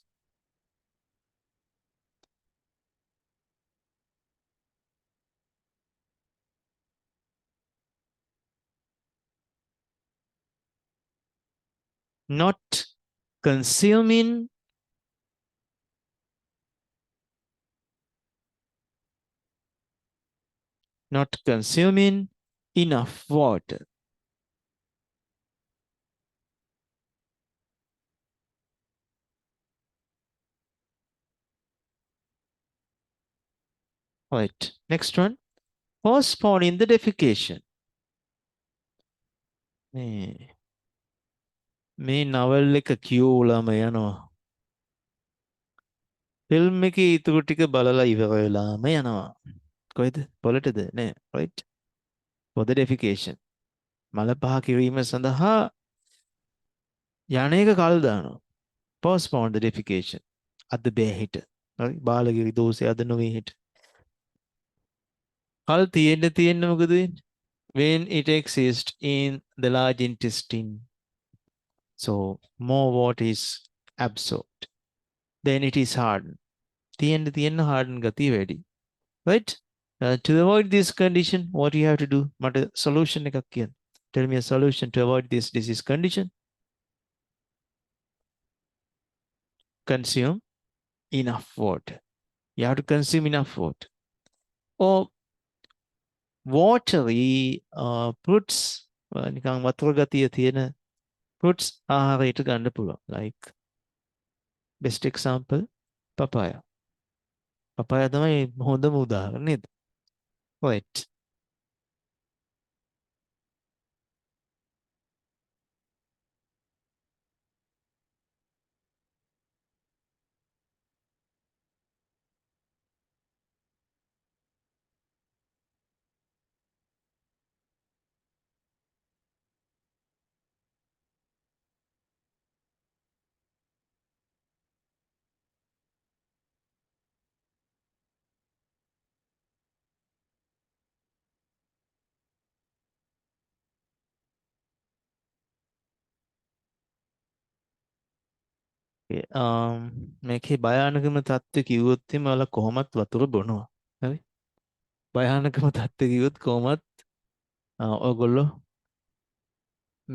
Not consuming enough water. Right. Next one. Postponing the defecation. මේ නවල් එක කියෝලම යනවා. Film එකේ ඉතුරු ටික බලලා ඉවර වෙලාම යනවා. කොහෙද? පොළටද? නෑ. Right. For the defecation. මල පහ කිරීම සඳහා යන එක කල් දානවා. Postpone the defecation. අද බෑ හිට. හරි. බාලගේ දෝෂය අද නොවේ හිට. කල් තියෙන්න මොකද වෙන්නේ? When it exists in the large intestine, so more water is absorbed. Then it is hardened. තියෙන්න hardened ගතිය වැඩි. Right? To avoid this condition, what you have to do? මට solution එකක් කියන්න. Tell me a solution to avoid this disease condition. Consume enough water. You have to consume enough water. Or watery fruits, නිකන් වතුර ගතිය තියෙන fruits ආහාරයට ගන්න පුළුවන්. Like best example, papaya. Papaya තමයි හොඳම උදාහරණ නේද? Right. මේකේ භයානකම තත්ත්වය කිව්වොත් එimhe ඔයාලා කොහොමත් වතුර බොනවා. හරි? භයානකම තත්ත්වය කිව්වොත් කොහොමත් ඔයගොල්ලෝ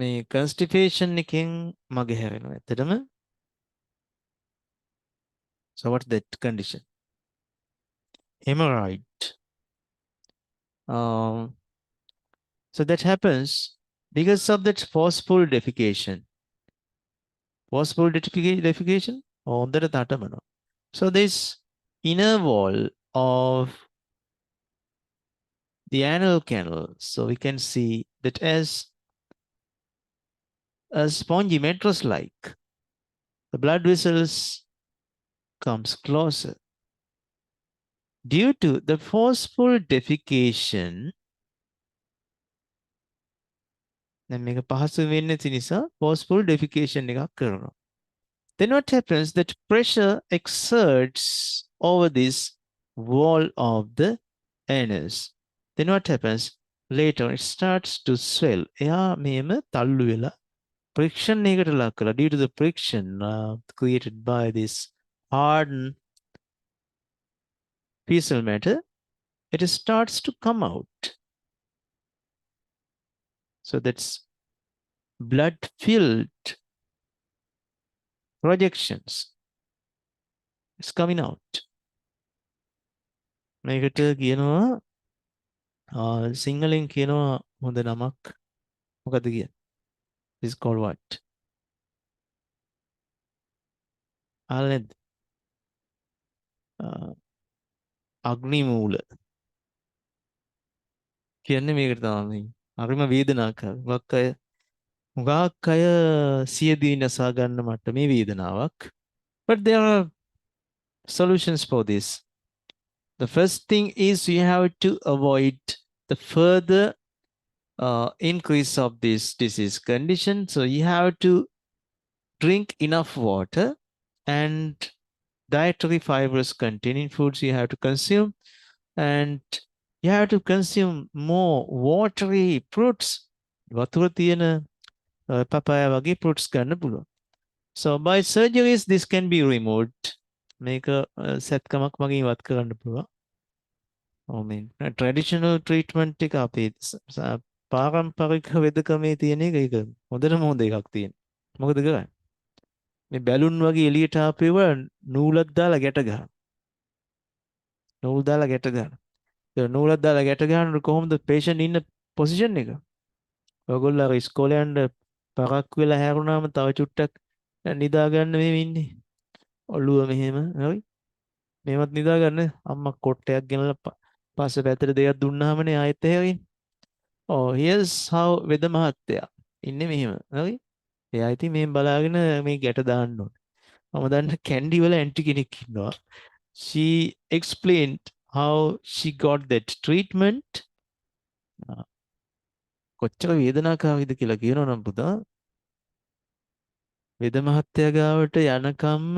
මේ constipation එකෙන් මග හැරෙනවා. ඇත්තටම so what's that condition? Hemorrhoid. So that happens because of that forceful defecation. Forceful defecation? හොඳට තටමනවා. So this inner wall of the anal canal, so we can see that as a spongy mattress like, the blood vessels comes closer. Due to the forceful defecation, දැන් මේක පහසු වෙන්නේ නැති නිසා forceful defecation එකක් කරනවා. Then what happens that pressure exerts over this wall of the anus. Then what happens later it starts to swell. එයා මේම තල්ලු වෙලා friction එකකට ලක් කරලා due to the friction created by this hardened fecal matter it starts to come out. So that's blood filled projections. It's coming out. මේකට කියනවා සිංහලෙන් කියනවා හොඳ නමක් මොකද කිය? This is called what? ආලෙද අග්නි මූල කියන්නේ මේකට තමයි. හරිම වේදනාකාරී. හුඟක් අය සියදී නසා ගන්න මට්ටමේ වේදනාවක්. But there are solutions for this. The first thing is you have to avoid the further increase of this disease condition. So you have to drink enough water and dietary fibers containing foods you have to consume, and you have to consume more watery fruits. වතුර තියෙන papaya වගේ fruits ගන්න පුළුවන්. So by surgeries this can be removed. මේක සැත්කමක් වගේ ඉවත් කරන්න පුළුවන්. I mean traditional treatment එක අපේ පාරම්පරික වෙදකමේ තියෙන එක ඒක හොඳටම හොඳ එකක් තියෙන. මොකද කරන්නේ? මේ බැලුන් වගේ එළියට ආපේව නූලක් දාලා ගැට ගන්න. නූල් දාලා ගැට ගන්න. ඒ නූලක් දාලා ගැට ගන්නකොට කොහොමද patient ඉන්න position එක? ඔයගොල්ලෝ අර ඉස්කෝලේ යන්න පරක් වෙලා හැරුණාම තව චුට්ටක් නිදා ගන්න මෙහෙම ඉන්නේ. ඔළුව මෙහෙම හරි. මේවත් නිදා ගන්න අම්මා කොට්ටයක් ගෙනලා පස්සේ පැත්තට දෙකක් දුන්නාමනේ ආයෙත් එහෙම. Oh here's how වෙද මහත්තයා ඉන්නේ මෙහෙම. හරි. එයා ඉතින් මෙහෙම බලාගෙන මේ ගැට දාන්න ඕනේ. මම දන්න කැන්ඩි වල ඇන්ටි කෙනෙක් ඉන්නවා. She explained how she got that treatment. කොච්චර වේදනාකාරීද කියලා කියනවා නම් පුතා. වෙද මහත්තයා ගාවට යනකම්ම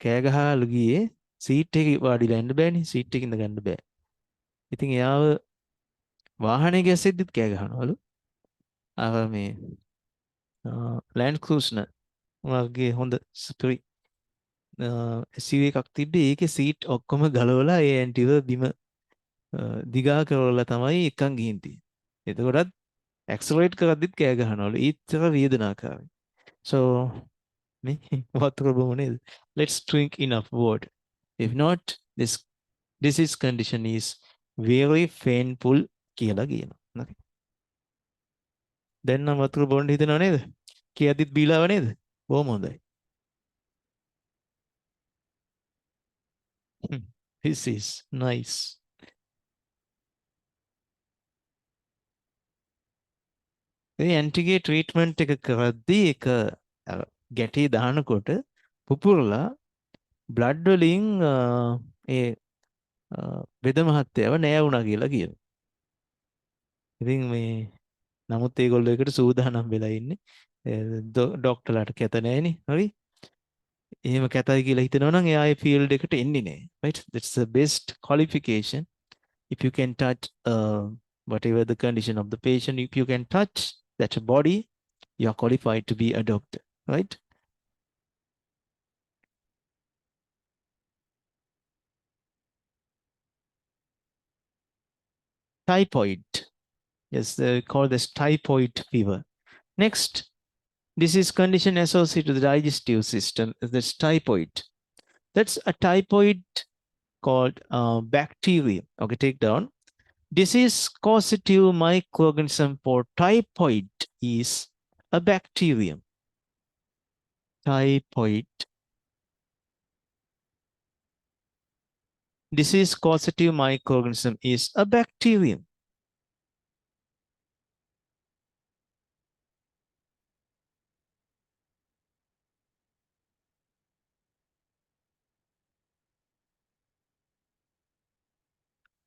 කෑ ගහලා ගියේ සීට් එකේ වාඩිලා ඉන්න බෑනේ. සීට් එකේ ඉඳ ගන්න බෑ. ඉතින් එයාව වාහනේ ගැස්සෙද්දිත් කෑ ගහනවලු. අර මේ ලෑන්ඩ් ක්‍රූසර් වගේ හොඳ ස්පිරි SUV එකක් තිබ්බේ. ඒකේ සීට් ඔක්කොම ගලවලා ඒ ඇන්ටිව බිම දිගා කරලා තමයි එකන් ගිහින් තියෙන්නේ. එතකොටත් ඇක්සලරේට් කරද්දිත් කෑ ගහනවලු. ඒත්තර වේදනාකාරයි. So මේ වතුර බොමු නේද? Let's drink enough water. If not, this disease condition is very painful කියලා කියනවා. Okay. දැන් නම් වතුර බොන්න හිතනව නේද? කියද්දිත් බීලාව නේද? බොහොම හොඳයි. This is nice. මේ ඇන්ටිගේ ට්‍රීට්මන්ට් එක කරද්දී එක ගැටේ දානකොට පුපුරලා බ්ලඩ් වලින් ඒ වෙද මහත්තයව නෑ වුණා කියලා කියනවා. ඉතින් මේ නමුත් ඒගොල්ලෝ එකට සූදානම් වෙලා ඉන්නේ. ඩොක්ටර්ලාට කැත නෑනේ. හරි. එහෙම කැතයි කියලා හිතනවා නම් එයා ඒ ෆීල්ඩ් එකට එන්නේ නෑ. Right? That's the best qualification. If you can touch whatever the condition of the patient, if you can touch that body, you are qualified to be a doctor. Right? Typhoid. Yes, they call this typhoid fever. Next, disease condition associated with the digestive system is this typhoid. That's a typhoid called bacteria. Okay, take down. Disease causative microorganism for typhoid is a bacterium. Typhoid. Disease causative microorganism is a bacterium.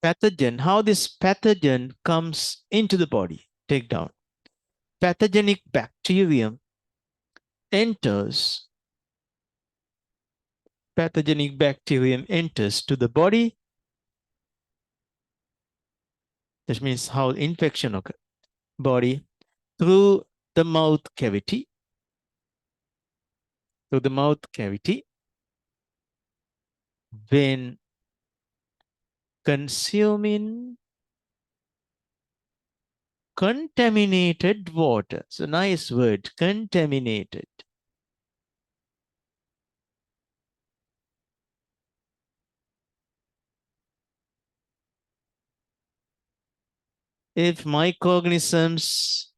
Pathogen, how this pathogen comes into the body. Take down. pathogenic bacterium enters to the body, that means how infection occurs body through the mouth cavity, when consuming contaminated water. So nice word, contaminated. If microorganisms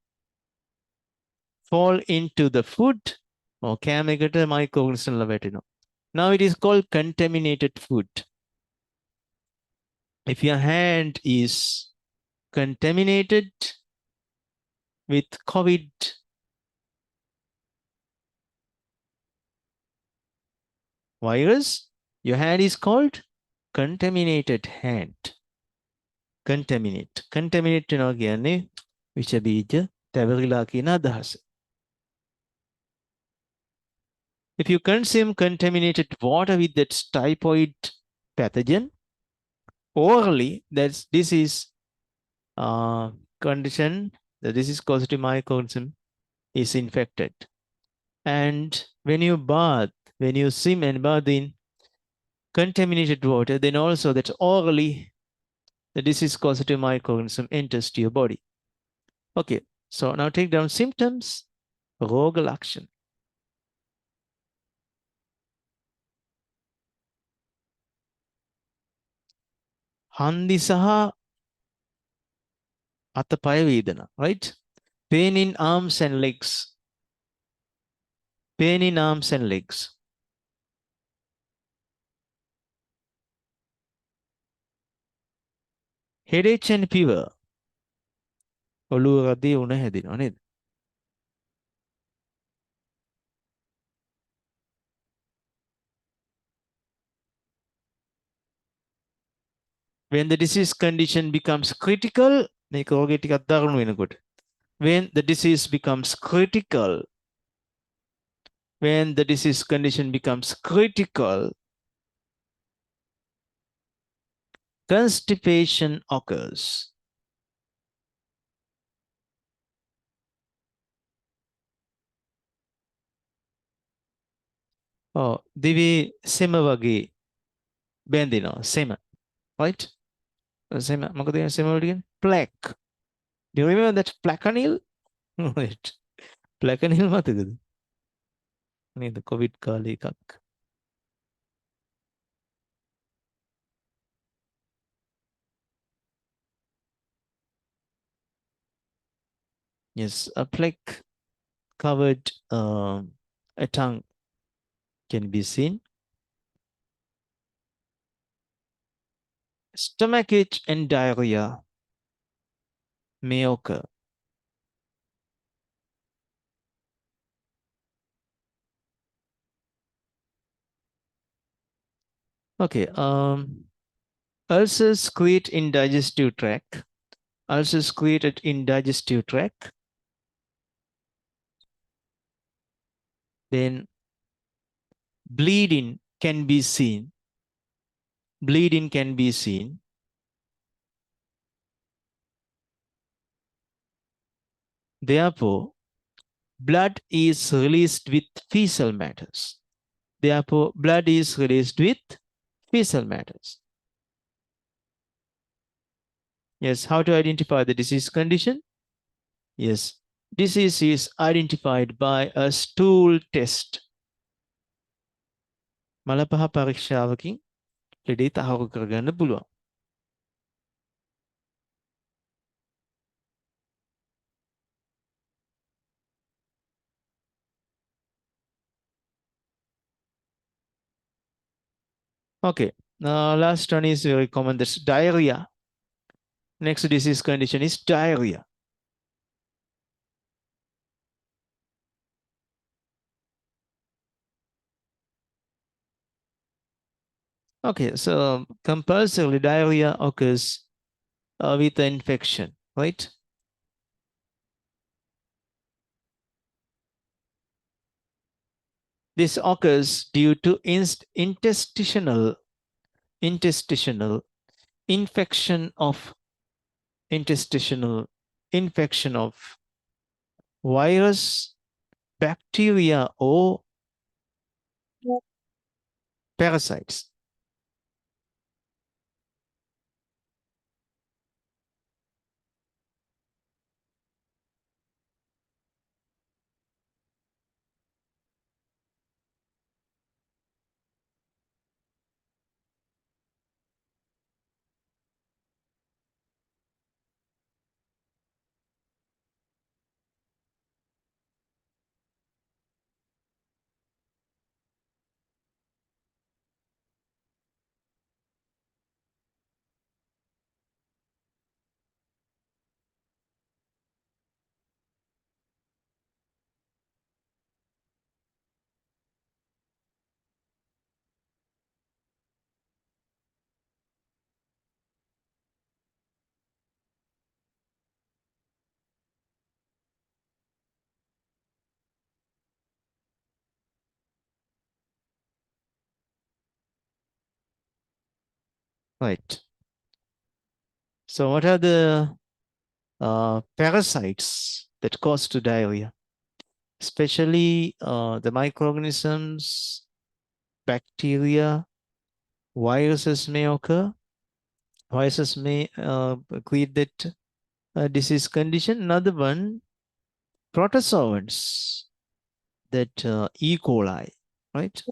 fall into the food, or කෑමකට microorganism වැටෙනවා. Now it is called contaminated food. If your hand is contaminated with COVID virus, your hand is called contaminated hand. Contaminate වෙනවා කියන්නේ විෂ බීජ තැවරිලා කියන අදහස. If you consume contaminated water with that typhoid pathogen orally, this is condition, the disease caused by microorganism is infected. And when you swim and bathe in contaminated water, then also that orally the disease caused by microorganism enters to your body. Okay, so now take down symptoms. රෝග ලක්ෂණ. හන්දි සහ අතපය වේදනා, right? Pain in arms and legs. Pain in arms and legs. Headache and fever. ඔළුව රදේ උණ හැදෙනවා නේද? When the disease condition becomes critical, මේක රෝගේ ටිකක් දරුණු වෙනකොට. When the disease becomes critical, when the disease condition becomes critical, constipation occurs. දිවි සෙම වගේ බැඳෙනවා. සෙම, right? සෙම මොකද කියන්නේ සෙම වලට කියන්නේ? Plaque. Do you remember that placanil? Right. Placanil මතකද? නේද? COVID කාලේ එකක්. Yes, a plaque covered a tongue can be seen. Stomachache and diarrhea may occur. Okay, ulcers create in digestive tract. Ulcers created in digestive tract. Then bleeding can be seen. Bleeding can be seen. Therefore, blood is released with fecal matters. Therefore, blood is released with fecal matters. Yes, how to identify the disease condition? Yes, disease is identified by a stool test. මලපහ පරීක්ෂාවකින් ලෙඩේ තහවුරු කරගන්න පුළුවන්. Okay, last one is very common, that's diarrhea. Next disease condition is diarrhea. Okay, so compulsorily diarrhea occurs with the infection, right? This occurs due to intestinal infection of interstitial infection of virus, bacteria, or parasites. Right. So, what are the parasites that cause to diarrhea? Especially the microorganisms, bacteria, viruses may occur. Viruses may create that disease condition. Another one, protozoans, that E. coli, right?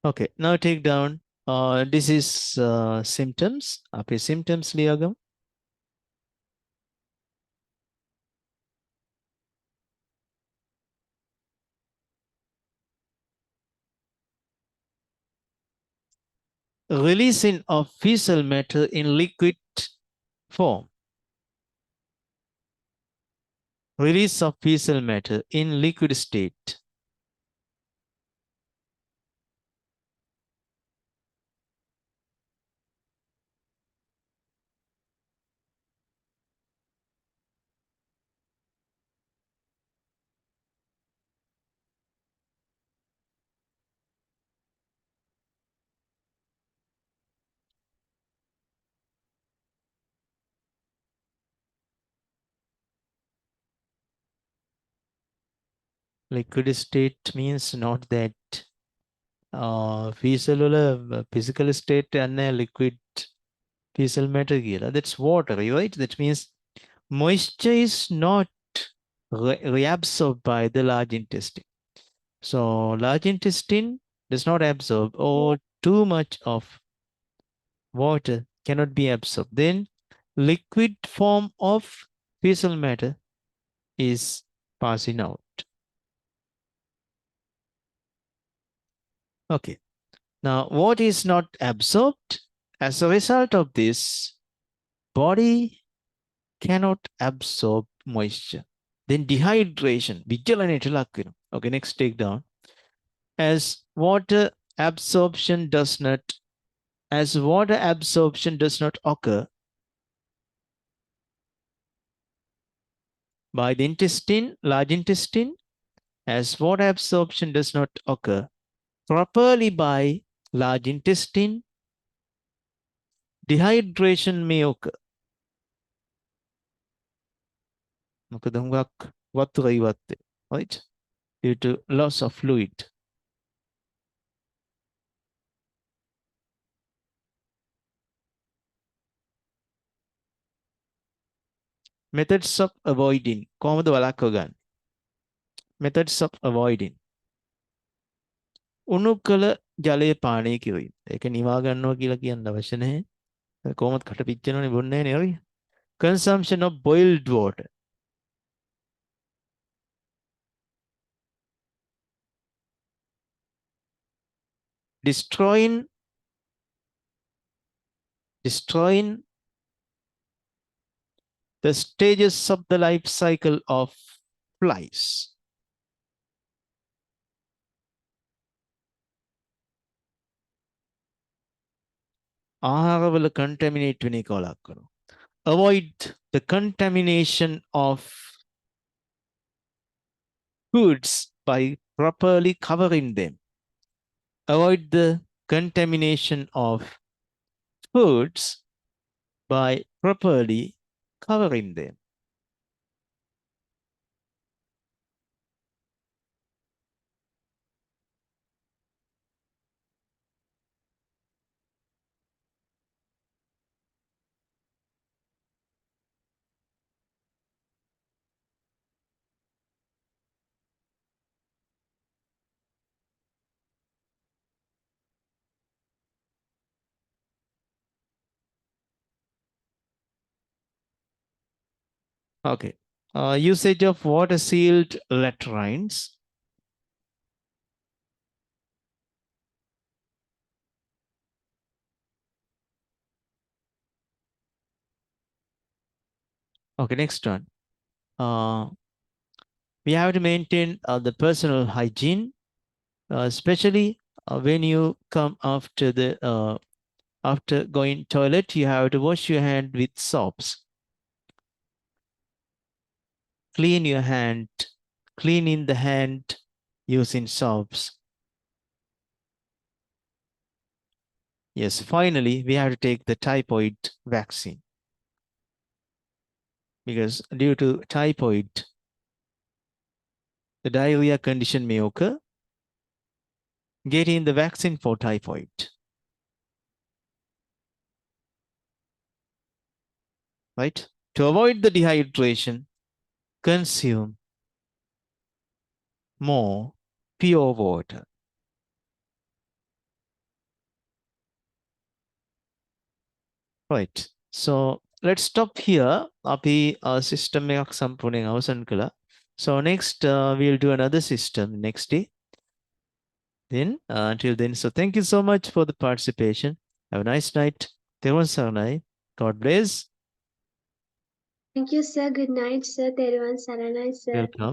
Okay, now take down disease symptoms. Apa symptoms liagam? Releasing of fecal matter in liquid form. Release of fecal matter in liquid state. Liquid state means not that fecal physical state and liquid fecal matter කියලා. That's water, right? That means moisture is not reabsorbed by the large intestine. So large intestine does not absorb, or too much of water cannot be absorbed. Then liquid form of fecal matter is passing out. Okay. Now, what is not absorbed? As a result of this, body cannot absorb moisture. Then dehydration. Okay, next take down. As water absorption does not occur by the intestine, large intestine, as water absorption does not occur properly by large intestine, dehydration may occur. Right? Due to loss of fluid. Methods of avoiding කොහොමද වළක්ව ගන්න? Methods of avoiding. උණු කළ ජලය පානය කිරීම. ඒක නිවා ගන්නවා කියලා කියන්න අවශ්‍ය නැහැ. කොහොමද කට පිච්චෙනවනේ බොන්නේ නැහැ නේ. Consumption of boiled water. Destroying the stages of the life cycle of flies. ආහාරවල contaminate වෙන එක වළක්වනවා කරනවා. Avoid the contamination of foods by properly covering them. Avoid the contamination of foods by properly covering them. Okay. Usage of water-sealed latrines. Okay, next one. We have to maintain the personal hygiene, especially when you come after going toilet, you have to wash your hand with soaps. Clean your hand, clean in the hand using soaps. Yes, finally, we have to take the typhoid vaccine. Because due to typhoid, the diarrhea condition may occur. Getting the vaccine for typhoid. Right? To avoid the dehydration, consume more pure water. Right. So let's stop here. අපි system එකක් සම්පූර්ණයෙන් අවසන් කළා. So next we'll do another system next day. Then until then, so thank you so much for the participation. Have a nice night. Tevon Saranai. God bless. Thank you, sir. Good night, sir. Teruvan Saranai, sir. Welcome.